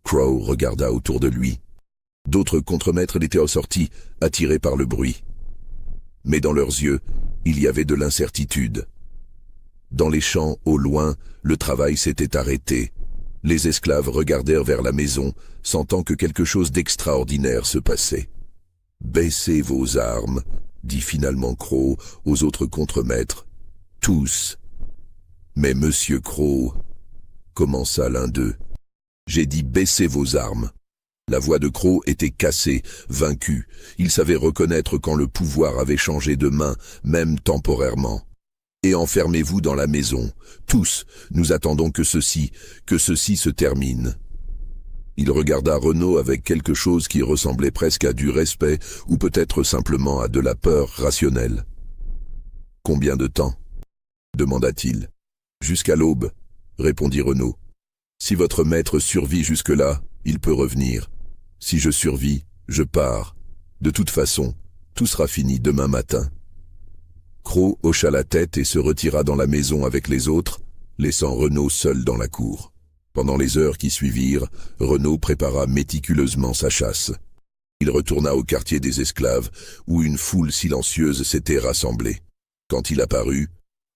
Crow regarda autour de lui. D'autres contremaîtres l'étaient sortis, attirés par le bruit. Mais dans leurs yeux, il y avait de l'incertitude. Dans les champs, au loin, le travail s'était arrêté. Les esclaves regardèrent vers la maison, sentant que quelque chose d'extraordinaire se passait. « Baissez vos armes », dit finalement Crow aux autres contremaîtres. « Tous. »« Mais Monsieur Crow, » commença l'un d'eux. « J'ai dit baissez vos armes. » La voix de Crow était cassée, vaincu. Il savait reconnaître quand le pouvoir avait changé de main, même temporairement. « Et enfermez-vous dans la maison. Tous, nous attendons que ceci se termine. » Il regarda Renaud avec quelque chose qui ressemblait presque à du respect ou peut-être simplement à de la peur rationnelle. « Combien de temps ?» demanda-t-il. « Jusqu'à l'aube, » répondit Renaud. « Si votre maître survit jusque-là, il peut revenir. Si je survis, je pars. De toute façon, tout sera fini demain matin. » Crow hocha la tête et se retira dans la maison avec les autres, laissant Renaud seul dans la cour. Pendant les heures qui suivirent, Renaud prépara méticuleusement sa chasse. Il retourna au quartier des esclaves, où une foule silencieuse s'était rassemblée. Quand il apparut,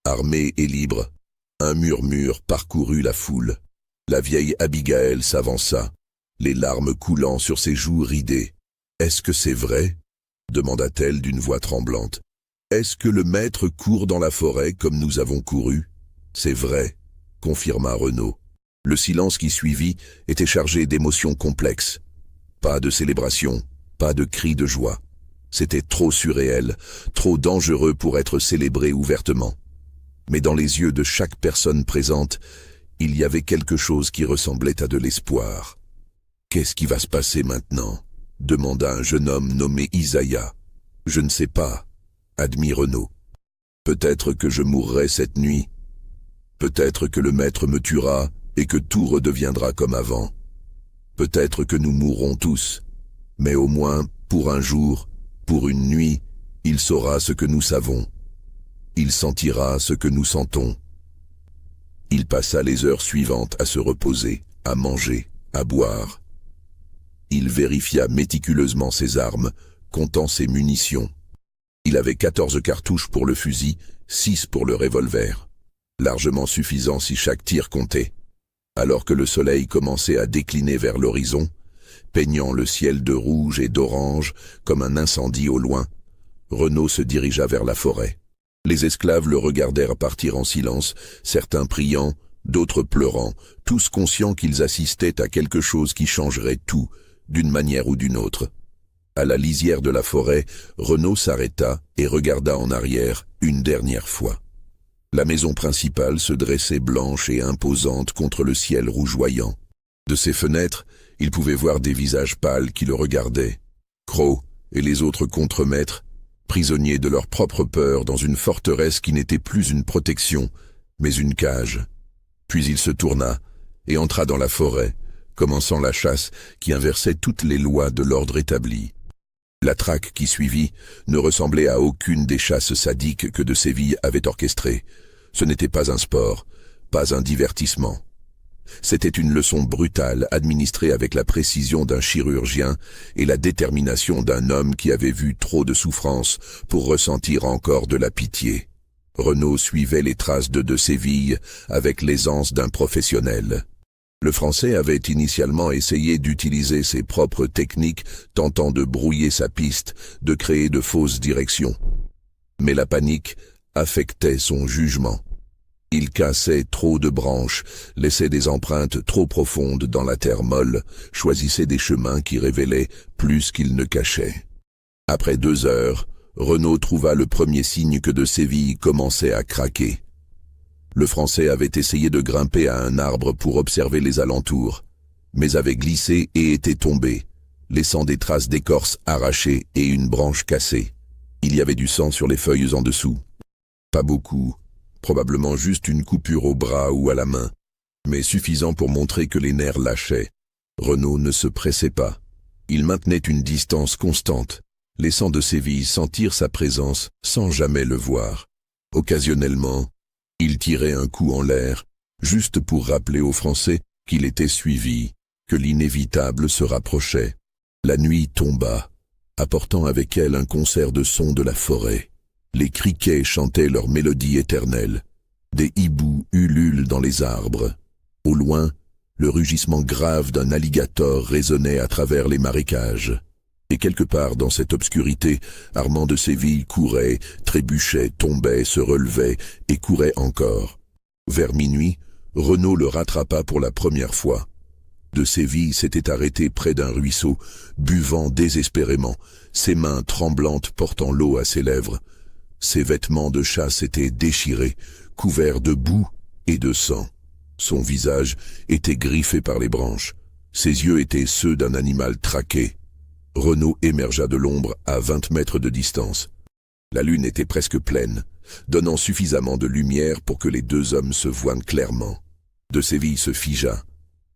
armé et libre, un murmure parcourut la foule. La vieille Abigail s'avança, les larmes coulant sur ses joues ridées. « Est-ce que c'est vrai ?» demanda-t-elle d'une voix tremblante. « Est-ce que le maître court dans la forêt comme nous avons couru ?»« C'est vrai, » confirma Renaud. Le silence qui suivit était chargé d'émotions complexes. Pas de célébration, pas de cris de joie. C'était trop surréel, trop dangereux pour être célébré ouvertement. Mais dans les yeux de chaque personne présente, il y avait quelque chose qui ressemblait à de l'espoir. « Qu'est-ce qui va se passer maintenant ?» demanda un jeune homme nommé Isaiah. « Je ne sais pas, » admit Renaud. « Peut-être que je mourrai cette nuit. Peut-être que le maître me tuera et que tout redeviendra comme avant. Peut-être que nous mourrons tous, mais au moins, pour un jour, pour une nuit, il saura ce que nous savons. Il sentira ce que nous sentons. » Il passa les heures suivantes à se reposer, à manger, à boire. Il vérifia méticuleusement ses armes, comptant ses munitions. Il avait 14 cartouches pour le fusil, 6 pour le revolver. Largement suffisant si chaque tir comptait. Alors que le soleil commençait à décliner vers l'horizon, peignant le ciel de rouge et d'orange comme un incendie au loin, Renaud se dirigea vers la forêt. Les esclaves le regardèrent partir en silence, certains priant, d'autres pleurant, tous conscients qu'ils assistaient à quelque chose qui changerait tout, d'une manière ou d'une autre. À la lisière de la forêt, Renaud s'arrêta et regarda en arrière une dernière fois. La maison principale se dressait blanche et imposante contre le ciel rougeoyant. De ses fenêtres, il pouvait voir des visages pâles qui le regardaient. Crow et les autres contremaîtres, prisonniers de leur propre peur dans une forteresse qui n'était plus une protection, mais une cage. Puis il se tourna et entra dans la forêt, commençant la chasse qui inversait toutes les lois de l'ordre établi. La traque qui suivit ne ressemblait à aucune des chasses sadiques que de Séville avait orchestrées. Ce n'était pas un sport, pas un divertissement. C'était une leçon brutale administrée avec la précision d'un chirurgien et la détermination d'un homme qui avait vu trop de souffrance pour ressentir encore de la pitié. Renaud suivait les traces de Séville avec l'aisance d'un professionnel. Le Français avait initialement essayé d'utiliser ses propres techniques, tentant de brouiller sa piste, de créer de fausses directions. Mais la panique affectait son jugement. Il cassait trop de branches, laissait des empreintes trop profondes dans la terre molle, choisissait des chemins qui révélaient plus qu'ils ne cachaient. Après 2 heures, Renaud trouva le premier signe que de Séville commençait à craquer. Le Français avait essayé de grimper à un arbre pour observer les alentours, mais avait glissé et était tombé, laissant des traces d'écorce arrachées et une branche cassée. Il y avait du sang sur les feuilles en dessous. Pas beaucoup, probablement juste une coupure au bras ou à la main, mais suffisant pour montrer que les nerfs lâchaient. Renaud ne se pressait pas. Il maintenait une distance constante, laissant de Séville sentir sa présence sans jamais le voir. Occasionnellement, il tirait un coup en l'air, juste pour rappeler aux Français qu'il était suivi, que l'inévitable se rapprochait. La nuit tomba, apportant avec elle un concert de sons de la forêt. Les criquets chantaient leur mélodie éternelle. Des hiboux ululent dans les arbres. Au loin, le rugissement grave d'un alligator résonnait à travers les marécages. Et quelque part dans cette obscurité, Armand de Séville courait, trébuchait, tombait, se relevait et courait encore. Vers minuit, Renaud le rattrapa pour la première fois. De Séville s'était arrêté près d'un ruisseau, buvant désespérément, ses mains tremblantes portant l'eau à ses lèvres. Ses vêtements de chasse étaient déchirés, couverts de boue et de sang. Son visage était griffé par les branches. Ses yeux étaient ceux d'un animal traqué. Renaud émergea de l'ombre à 20 mètres de distance. La lune était presque pleine, donnant suffisamment de lumière pour que les deux hommes se voient clairement. De Séville se figea,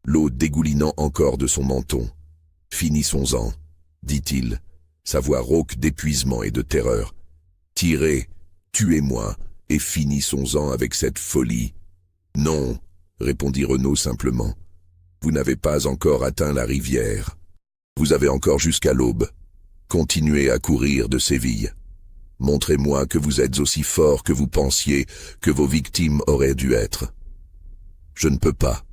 l'eau dégoulinant encore de son menton. « Finissons-en, dit-il, sa voix rauque d'épuisement et de terreur. « Tirez, tuez-moi, et finissons-en avec cette folie. »« Non, » répondit Renaud simplement. « Vous n'avez pas encore atteint la rivière. Vous avez encore jusqu'à l'aube. Continuez à courir de Séville. Montrez-moi que vous êtes aussi fort que vous pensiez que vos victimes auraient dû être. »« Je ne peux pas, »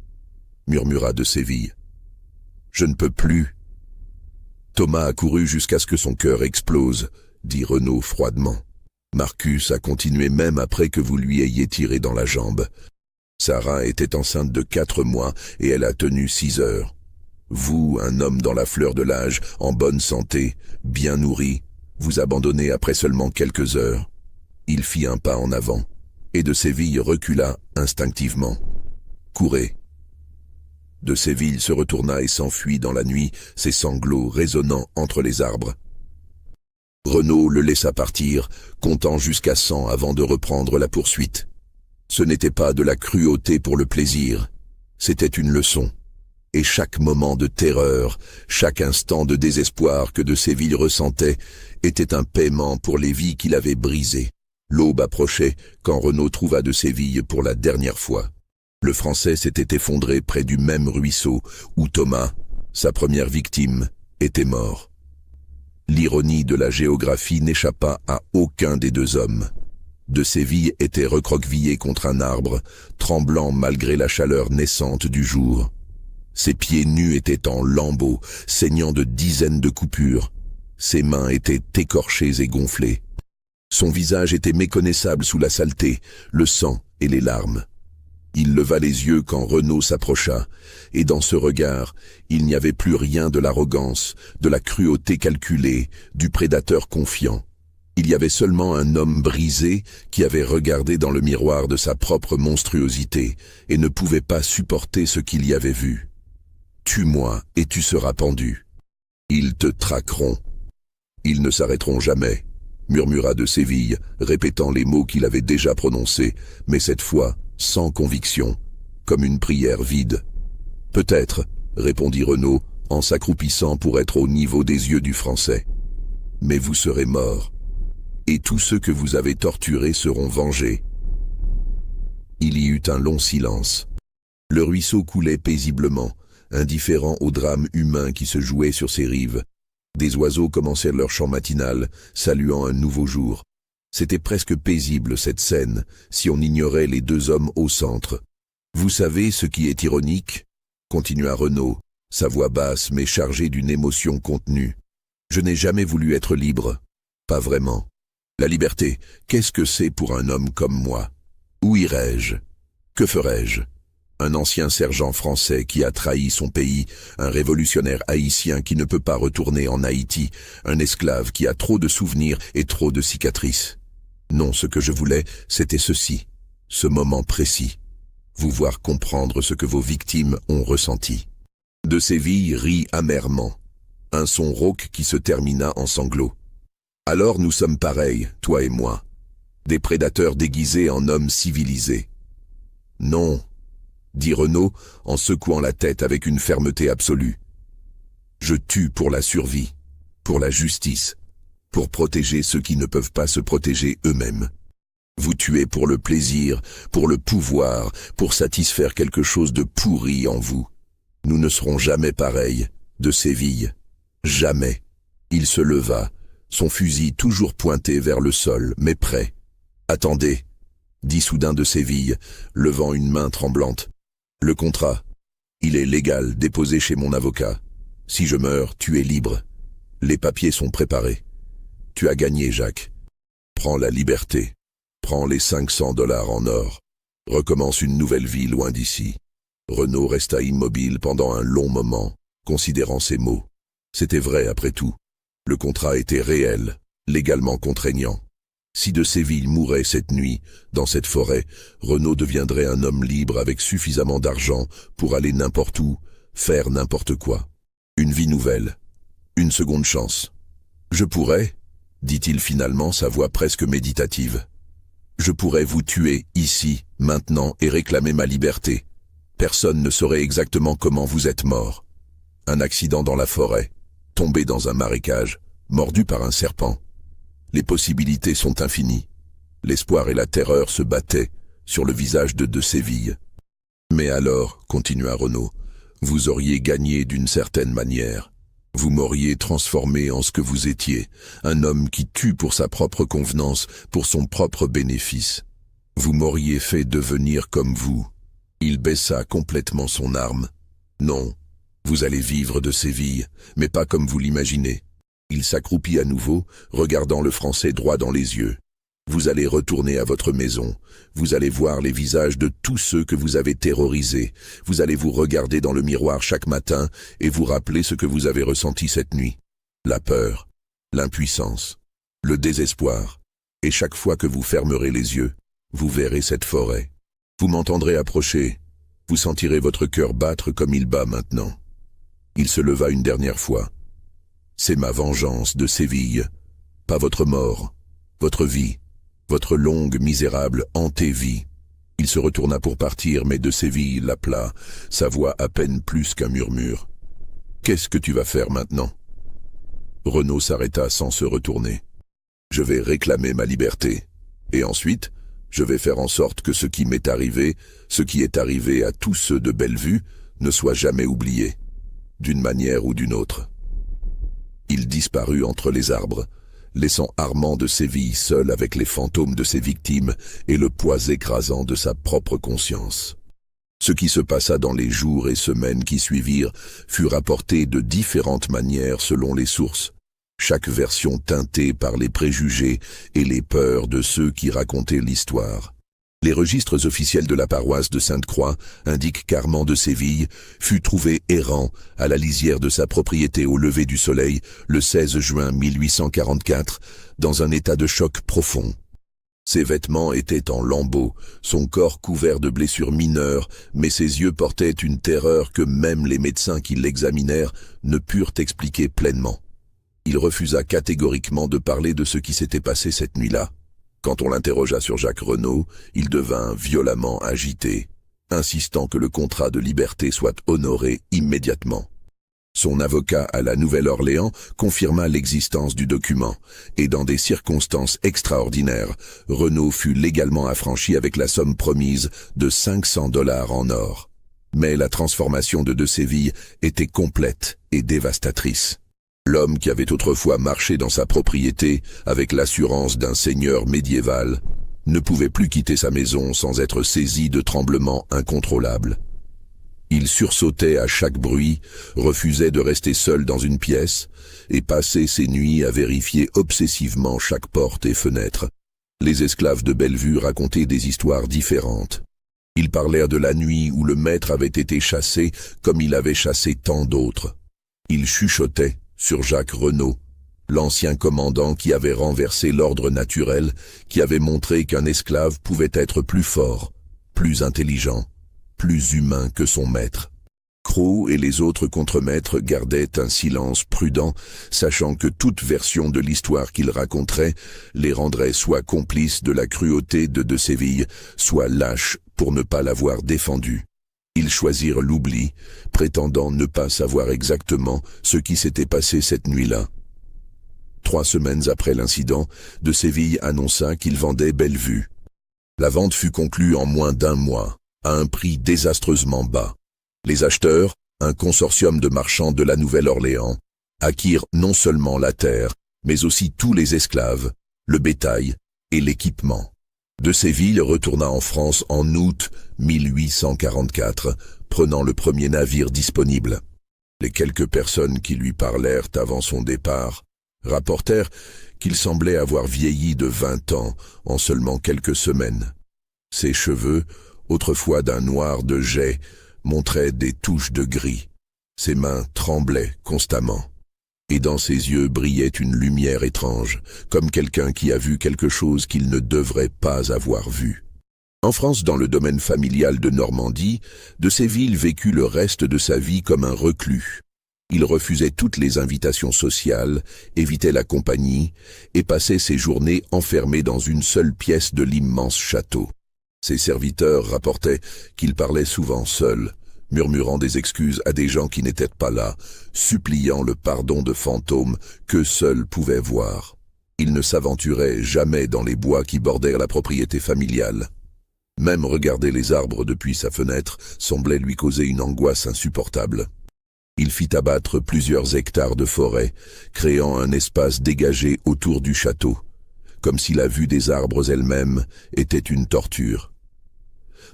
murmura de Séville. « Je ne peux plus. »« Thomas a couru jusqu'à ce que son cœur explose, » dit Renaud froidement. « Marcus a continué même après que vous lui ayez tiré dans la jambe. Sarah était enceinte de 4 mois et elle a tenu 6 heures. Vous, un homme dans la fleur de l'âge, en bonne santé, bien nourri, vous abandonnez après seulement quelques heures. » Il fit un pas en avant, et de Séville recula instinctivement. « Courez !» De Séville se retourna et s'enfuit dans la nuit, ses sanglots résonnant entre les arbres. Renaud le laissa partir, comptant jusqu'à 100 avant de reprendre la poursuite. Ce n'était pas de la cruauté pour le plaisir, c'était une leçon. Et chaque moment de terreur, chaque instant de désespoir que de Séville ressentait, était un paiement pour les vies qu'il avait brisées. L'aube approchait quand Renaud trouva de Séville pour la dernière fois. Le Français s'était effondré près du même ruisseau où Thomas, sa première victime, était mort. L'ironie de la géographie n'échappa à aucun des deux hommes. De Séville était recroquevillé contre un arbre, tremblant malgré la chaleur naissante du jour. Ses pieds nus étaient en lambeaux, saignant de dizaines de coupures. Ses mains étaient écorchées et gonflées. Son visage était méconnaissable sous la saleté, le sang et les larmes. Il leva les yeux quand Renaud s'approcha, et dans ce regard, il n'y avait plus rien de l'arrogance, de la cruauté calculée, du prédateur confiant. Il y avait seulement un homme brisé qui avait regardé dans le miroir de sa propre monstruosité et ne pouvait pas supporter ce qu'il y avait vu. « Tue-moi et tu seras pendu. Ils te traqueront. Ils ne s'arrêteront jamais. » murmura de Séville, répétant les mots qu'il avait déjà prononcés, mais cette fois sans conviction, comme une prière vide. « Peut-être, » répondit Renaud, en s'accroupissant pour être au niveau des yeux du Français. « Mais vous serez mort, et tous ceux que vous avez torturés seront vengés. » Il y eut un long silence. Le ruisseau coulait paisiblement, indifférent au drame humain qui se jouait sur ses rives. Des oiseaux commencèrent leur chant matinal, saluant un nouveau jour. C'était presque paisible cette scène, si on ignorait les deux hommes au centre. « Vous savez ce qui est ironique ?» continua Renaud, sa voix basse mais chargée d'une émotion contenue. « Je n'ai jamais voulu être libre. Pas vraiment. La liberté, qu'est-ce que c'est pour un homme comme moi? Où irais-je? Que ferais-je? Un ancien sergent français qui a trahi son pays, un révolutionnaire haïtien qui ne peut pas retourner en Haïti, un esclave qui a trop de souvenirs et trop de cicatrices. Non, ce que je voulais, c'était ceci, ce moment précis. Vous voir comprendre ce que vos victimes ont ressenti. » De Séville rit amèrement, un son rauque qui se termina en sanglots. « Alors nous sommes pareils, toi et moi. Des prédateurs déguisés en hommes civilisés. Non, dit Renaud en secouant la tête avec une fermeté absolue. Je tue pour la survie, pour la justice, pour protéger ceux qui ne peuvent pas se protéger eux-mêmes. Vous tuez pour le plaisir, pour le pouvoir, pour satisfaire quelque chose de pourri en vous. Nous ne serons jamais pareils, de Séville. Jamais. Il se leva, son fusil toujours pointé vers le sol, mais prêt. Attendez, dit soudain de Séville, levant une main tremblante. Le contrat. Il est légal, déposé chez mon avocat. Si je meurs, tu es libre. Les papiers sont préparés. Tu as gagné, Jacques. Prends la liberté. Prends les $500 en or. Recommence une nouvelle vie loin d'ici. Renaud resta immobile pendant un long moment, considérant ces mots. C'était vrai après tout. Le contrat était réel, légalement contraignant. Si de Séville mourait cette nuit, dans cette forêt, Renaud deviendrait un homme libre avec suffisamment d'argent pour aller n'importe où, faire n'importe quoi. Une vie nouvelle. Une seconde chance. Je pourrais, dit-il finalement, sa voix presque méditative. Je pourrais vous tuer ici, maintenant, et réclamer ma liberté. Personne ne saurait exactement comment vous êtes mort. Un accident dans la forêt, tombé dans un marécage, mordu par un serpent. Les possibilités sont infinies. L'espoir et la terreur se battaient sur le visage de Séville. Mais alors, continua Renaud, vous auriez gagné d'une certaine manière. Vous m'auriez transformé en ce que vous étiez, un homme qui tue pour sa propre convenance, pour son propre bénéfice. Vous m'auriez fait devenir comme vous. Il baissa complètement son arme. Non, vous allez vivre de Séville, mais pas comme vous l'imaginez. Il s'accroupit à nouveau, regardant le Français droit dans les yeux. Vous allez retourner à votre maison. Vous allez voir les visages de tous ceux que vous avez terrorisés. Vous allez vous regarder dans le miroir chaque matin et vous rappeler ce que vous avez ressenti cette nuit. La peur, l'impuissance, le désespoir. Et chaque fois que vous fermerez les yeux, vous verrez cette forêt. Vous m'entendrez approcher. Vous sentirez votre cœur battre comme il bat maintenant. Il se leva une dernière fois. C'est ma vengeance de Séville, pas votre mort, votre vie, votre longue, misérable, hantée vie. Il se retourna pour partir, mais de Séville l'appela, sa voix à peine plus qu'un murmure. « Qu'est-ce que tu vas faire maintenant ?» Renaud s'arrêta sans se retourner. « Je vais réclamer ma liberté. Et ensuite, je vais faire en sorte que ce qui m'est arrivé, ce qui est arrivé à tous ceux de Bellevue, ne soit jamais oublié, d'une manière ou d'une autre. » Il disparut entre les arbres, laissant Armand de Séville seul avec les fantômes de ses victimes et le poids écrasant de sa propre conscience. Ce qui se passa dans les jours et semaines qui suivirent fut rapporté de différentes manières selon les sources, chaque version teintée par les préjugés et les peurs de ceux qui racontaient l'histoire. Les registres officiels de la paroisse de Sainte-Croix indiquent qu'Armand de Séville fut trouvé errant à la lisière de sa propriété au lever du soleil le 16 juin 1844 dans un état de choc profond. Ses vêtements étaient en lambeaux, son corps couvert de blessures mineures, mais ses yeux portaient une terreur que même les médecins qui l'examinèrent ne purent expliquer pleinement. Il refusa catégoriquement de parler de ce qui s'était passé cette nuit-là. Quand on l'interrogea sur Jacques Renaud, il devint violemment agité, insistant que le contrat de liberté soit honoré immédiatement. Son avocat à la Nouvelle-Orléans confirma l'existence du document, et dans des circonstances extraordinaires, Renaud fut légalement affranchi avec la somme promise de $500 en or. Mais la transformation de Séville était complète et dévastatrice. L'homme qui avait autrefois marché dans sa propriété avec l'assurance d'un seigneur médiéval ne pouvait plus quitter sa maison sans être saisi de tremblements incontrôlables. Il sursautait à chaque bruit, refusait de rester seul dans une pièce et passait ses nuits à vérifier obsessivement chaque porte et fenêtre. Les esclaves de Bellevue racontaient des histoires différentes. Ils parlèrent de la nuit où le maître avait été chassé comme il avait chassé tant d'autres. Ils chuchotaient sur Jacques Renaud, l'ancien commandant qui avait renversé l'ordre naturel, qui avait montré qu'un esclave pouvait être plus fort, plus intelligent, plus humain que son maître. Crowe et les autres contremaîtres gardaient un silence prudent, sachant que toute version de l'histoire qu'ils raconteraient les rendrait soit complices de la cruauté de Séville, soit lâches pour ne pas l'avoir défendu. Ils choisirent l'oubli, prétendant ne pas savoir exactement ce qui s'était passé cette nuit-là. 3 semaines après l'incident, de Séville annonça qu'il vendait Bellevue. La vente fut conclue en moins d'1 mois, à un prix désastreusement bas. Les acheteurs, un consortium de marchands de la Nouvelle-Orléans, acquirent non seulement la terre, mais aussi tous les esclaves, le bétail et l'équipement. De Séville retourna en France en août 1844, prenant le premier navire disponible. Les quelques personnes qui lui parlèrent avant son départ rapportèrent qu'il semblait avoir vieilli de 20 ans en seulement quelques semaines. Ses cheveux, autrefois d'un noir de jais, montraient des touches de gris. Ses mains tremblaient constamment. Et dans ses yeux brillait une lumière étrange, comme quelqu'un qui a vu quelque chose qu'il ne devrait pas avoir vu. En France, dans le domaine familial de Normandie, de Séville vécut le reste de sa vie comme un reclus. Il refusait toutes les invitations sociales, évitait la compagnie et passait ses journées enfermé dans une seule pièce de l'immense château. Ses serviteurs rapportaient qu'il parlait souvent seul, murmurant des excuses à des gens qui n'étaient pas là, suppliant le pardon de fantômes que seuls pouvaient voir. Il ne s'aventurait jamais dans les bois qui bordèrent la propriété familiale. Même regarder les arbres depuis sa fenêtre semblait lui causer une angoisse insupportable. Il fit abattre plusieurs hectares de forêt, créant un espace dégagé autour du château, comme si la vue des arbres elles-mêmes était une torture.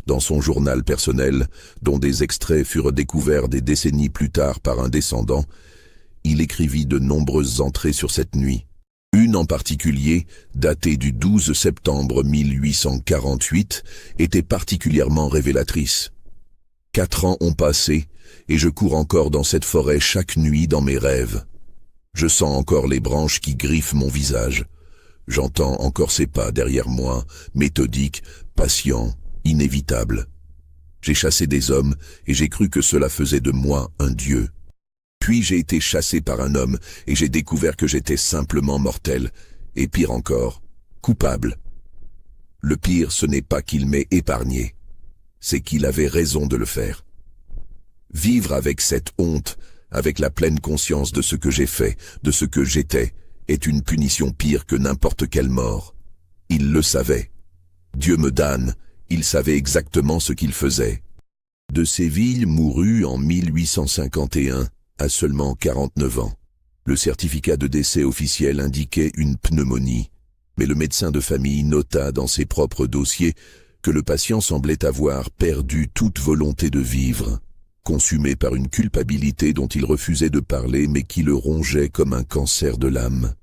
Dans son journal personnel, dont des extraits furent découverts des décennies plus tard par un descendant, il écrivit de nombreuses entrées sur cette nuit. Une en particulier, datée du 12 septembre 1848, était particulièrement révélatrice. 4 ans ont passé, et je cours encore dans cette forêt chaque nuit dans mes rêves. Je sens encore les branches qui griffent mon visage. J'entends encore ses pas derrière moi, méthodiques, patients, inévitables. J'ai chassé des hommes, et j'ai cru que cela faisait de moi un dieu. Puis j'ai été chassé par un homme, et j'ai découvert que j'étais simplement mortel, et pire encore, coupable. Le pire, ce n'est pas qu'il m'ait épargné, c'est qu'il avait raison de le faire. Vivre avec cette honte, avec la pleine conscience de ce que j'ai fait, de ce que j'étais, est une punition pire que n'importe quelle mort. Il le savait. Dieu me damne, il savait exactement ce qu'il faisait. De Séville mourut en 1851, à seulement 49 ans. Le certificat de décès officiel indiquait une pneumonie, mais le médecin de famille nota dans ses propres dossiers que le patient semblait avoir perdu toute volonté de vivre, consumé par une culpabilité dont il refusait de parler mais qui le rongeait comme un cancer de l'âme.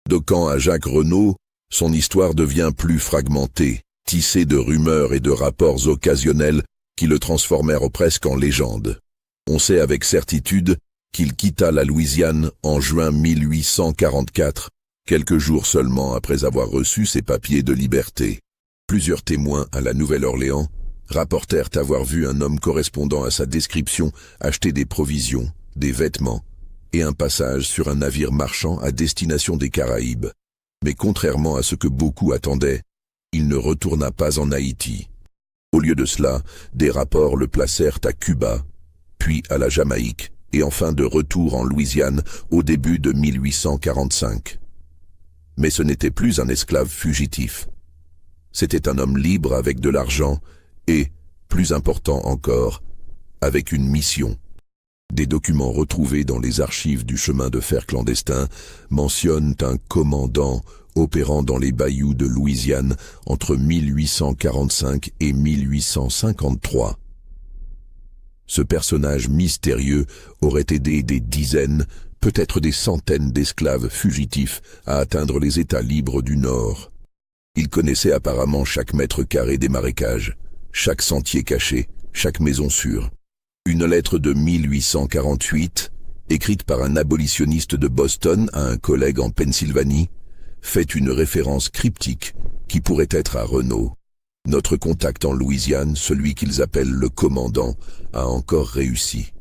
De Caen à Jacques Renaud, son histoire devient plus fragmentée, tissée de rumeurs et de rapports occasionnels qui le transformèrent presque en légende. On sait avec certitude qu'il quitta la Louisiane en juin 1844, quelques jours seulement après avoir reçu ses papiers de liberté. Plusieurs témoins à la Nouvelle-Orléans rapportèrent avoir vu un homme correspondant à sa description acheter des provisions, des vêtements et un passage sur un navire marchand à destination des Caraïbes. Mais contrairement à ce que beaucoup attendaient, il ne retourna pas en Haïti. Au lieu de cela, des rapports le placèrent à Cuba, puis à la Jamaïque, et enfin de retour en Louisiane au début de 1845. Mais ce n'était plus un esclave fugitif. C'était un homme libre avec de l'argent et, plus important encore, avec une mission. Des documents retrouvés dans les archives du chemin de fer clandestin mentionnent un commandant opérant dans les bayous de Louisiane entre 1845 et 1853. Ce personnage mystérieux aurait aidé des dizaines, peut-être des centaines d'esclaves fugitifs à atteindre les États libres du Nord. Il connaissait apparemment chaque mètre carré des marécages, chaque sentier caché, chaque maison sûre. Une lettre de 1848, écrite par un abolitionniste de Boston à un collègue en Pennsylvanie, fait une référence cryptique qui pourrait être à Renaud. Notre contact en Louisiane, celui qu'ils appellent le commandant, a encore réussi.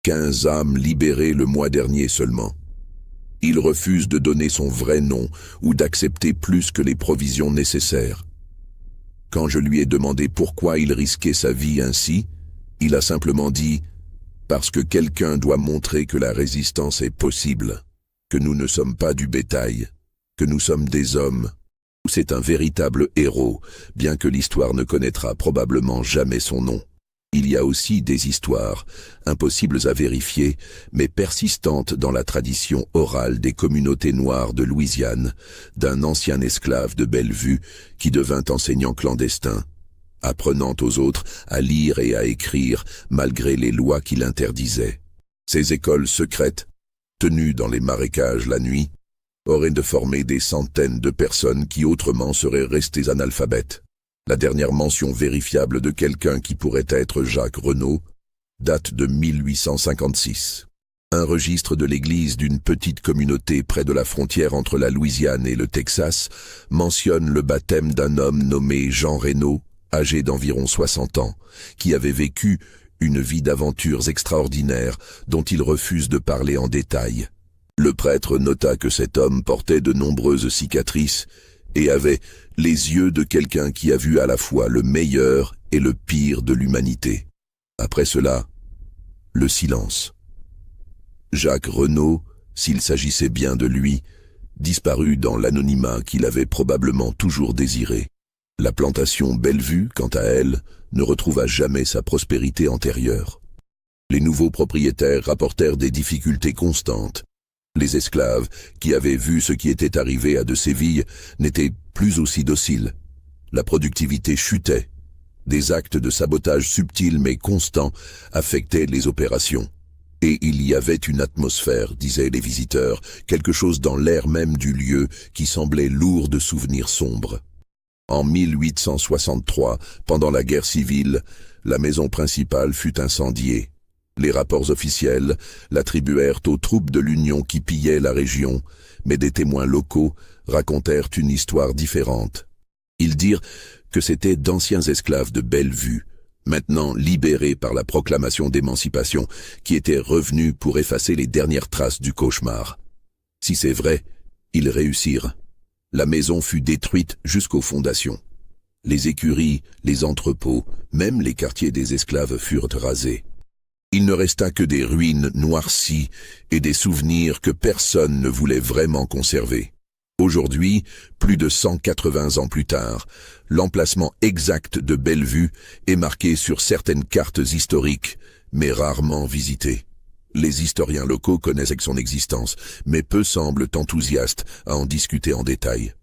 15 âmes libérées le mois dernier seulement. Il refuse de donner son vrai nom ou d'accepter plus que les provisions nécessaires. Quand je lui ai demandé pourquoi il risquait sa vie ainsi, il a simplement dit « Parce que quelqu'un doit montrer que la résistance est possible, que nous ne sommes pas du bétail, que nous sommes des hommes. » C'est un véritable héros, bien que l'histoire ne connaîtra probablement jamais son nom. Il y a aussi des histoires, impossibles à vérifier, mais persistantes dans la tradition orale des communautés noires de Louisiane, d'un ancien esclave de Bellevue qui devint enseignant clandestin, apprenant aux autres à lire et à écrire malgré les lois qui l'interdisaient. Ces écoles secrètes, tenues dans les marécages la nuit, auraient de former des centaines de personnes qui autrement seraient restées analphabètes. La dernière mention vérifiable de quelqu'un qui pourrait être Jacques Renaud date de 1856. Un registre de l'église d'une petite communauté près de la frontière entre la Louisiane et le Texas mentionne le baptême d'un homme nommé Jean Renaud, âgé d'environ 60 ans, qui avait vécu une vie d'aventures extraordinaires dont il refuse de parler en détail. Le prêtre nota que cet homme portait de nombreuses cicatrices et avait les yeux de quelqu'un qui a vu à la fois le meilleur et le pire de l'humanité. Après cela, le silence. Jacques Renaud, s'il s'agissait bien de lui, disparut dans l'anonymat qu'il avait probablement toujours désiré. La plantation Bellevue, quant à elle, ne retrouva jamais sa prospérité antérieure. Les nouveaux propriétaires rapportèrent des difficultés constantes. Les esclaves, qui avaient vu ce qui était arrivé à De Séville, n'étaient plus aussi dociles. La productivité chutait. Des actes de sabotage subtils mais constants affectaient les opérations. Et il y avait une atmosphère, disaient les visiteurs, quelque chose dans l'air même du lieu qui semblait lourd de souvenirs sombres. En 1863, pendant la guerre civile, la maison principale fut incendiée. Les rapports officiels l'attribuèrent aux troupes de l'Union qui pillaient la région, mais des témoins locaux racontèrent une histoire différente. Ils dirent que c'étaient d'anciens esclaves de Bellevue, maintenant libérés par la proclamation d'émancipation, qui étaient revenus pour effacer les dernières traces du cauchemar. Si c'est vrai, ils réussirent. La maison fut détruite jusqu'aux fondations. Les écuries, les entrepôts, même les quartiers des esclaves furent rasés. Il ne resta que des ruines noircies et des souvenirs que personne ne voulait vraiment conserver. Aujourd'hui, plus de 180 ans plus tard, l'emplacement exact de Bellevue est marqué sur certaines cartes historiques, mais rarement visitées. Les historiens locaux connaissent son existence, mais peu semblent enthousiastes à en discuter en détail.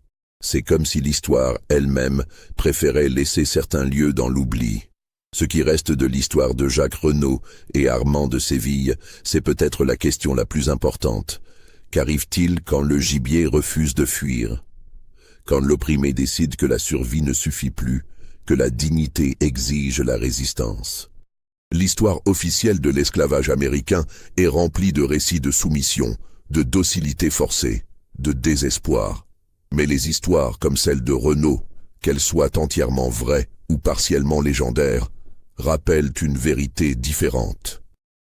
C'est comme si l'histoire elle-même préférait laisser certains lieux dans l'oubli. Ce qui reste de l'histoire de Jacques Renaud et Armand de Séville, c'est peut-être la question la plus importante. Qu'arrive-t-il quand le gibier refuse de fuir? Quand l'opprimé décide que la survie ne suffit plus, que la dignité exige la résistance? L'histoire officielle de l'esclavage américain est remplie de récits de soumission, de docilité forcée, de désespoir. Mais les histoires comme celle de Renaud, qu'elles soient entièrement vraies ou partiellement légendaires, rappellent une vérité différente.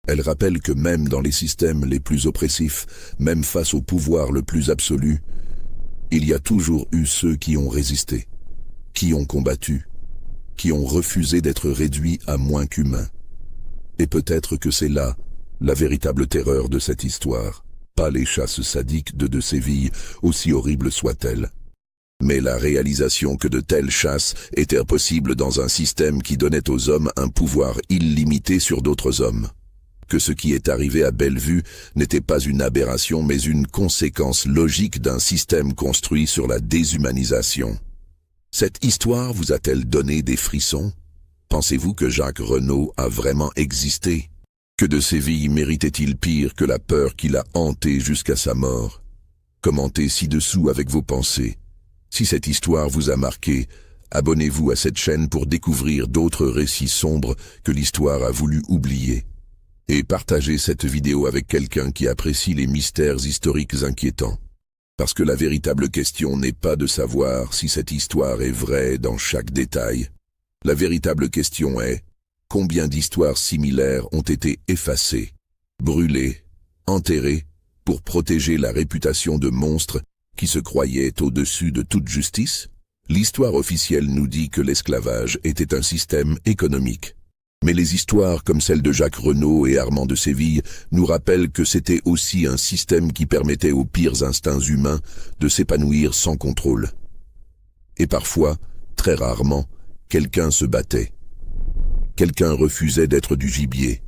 Elles rappellent que même dans les systèmes les plus oppressifs, même face au pouvoir le plus absolu, il y a toujours eu ceux qui ont résisté, qui ont combattu, qui ont refusé d'être réduits à moins qu'humains. Et peut-être que c'est là la véritable terreur de cette histoire, pas les chasses sadiques de Séville, aussi horribles soient-elles. Mais la réalisation que de telles chasses étaient possibles dans un système qui donnait aux hommes un pouvoir illimité sur d'autres hommes. Que ce qui est arrivé à Bellevue n'était pas une aberration mais une conséquence logique d'un système construit sur la déshumanisation. Cette histoire vous a-t-elle donné des frissons? Pensez-vous que Jacques Renaud a vraiment existé? Que De Séville méritait-il pire que la peur qui l'a hanté jusqu'à sa mort? Commentez ci-dessous avec vos pensées. Si cette histoire vous a marqué, abonnez-vous à cette chaîne pour découvrir d'autres récits sombres que l'histoire a voulu oublier. Et partagez cette vidéo avec quelqu'un qui apprécie les mystères historiques inquiétants. Parce que la véritable question n'est pas de savoir si cette histoire est vraie dans chaque détail. La véritable question est, combien d'histoires similaires ont été effacées? brûlés, enterrés, pour protéger la réputation de monstres qui se croyaient au-dessus de toute justice? L'histoire officielle nous dit que l'esclavage était un système économique. Mais les histoires comme celle de Jacques Renaud et Armand de Séville nous rappellent que c'était aussi un système qui permettait aux pires instincts humains de s'épanouir sans contrôle. Et parfois, très rarement, quelqu'un se battait. Quelqu'un refusait d'être du gibier.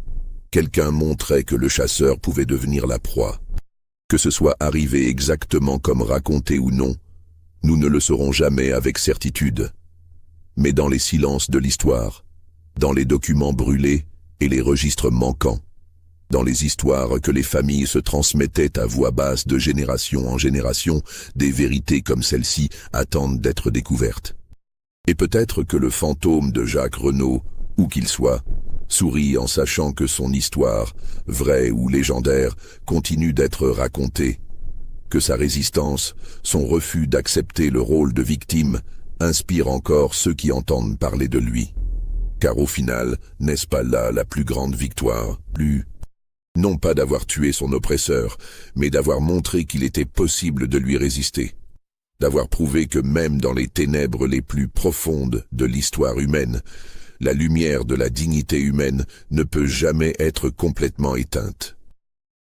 Quelqu'un montrait que le chasseur pouvait devenir la proie. Que ce soit arrivé exactement comme raconté ou non, nous ne le saurons jamais avec certitude. Mais dans les silences de l'histoire, dans les documents brûlés et les registres manquants, dans les histoires que les familles se transmettaient à voix basse de génération en génération, des vérités comme celle-ci attendent d'être découvertes. Et peut-être que le fantôme de Jacques Renaud, où qu'il soit, sourit en sachant que son histoire, vraie ou légendaire, continue d'être racontée, que sa résistance, son refus d'accepter le rôle de victime, inspire encore ceux qui entendent parler de lui. Car au final, n'est-ce pas là la plus grande victoire, non pas d'avoir tué son oppresseur, mais d'avoir montré qu'il était possible de lui résister, d'avoir prouvé que même dans les ténèbres les plus profondes de l'histoire humaine, la lumière de la dignité humaine ne peut jamais être complètement éteinte.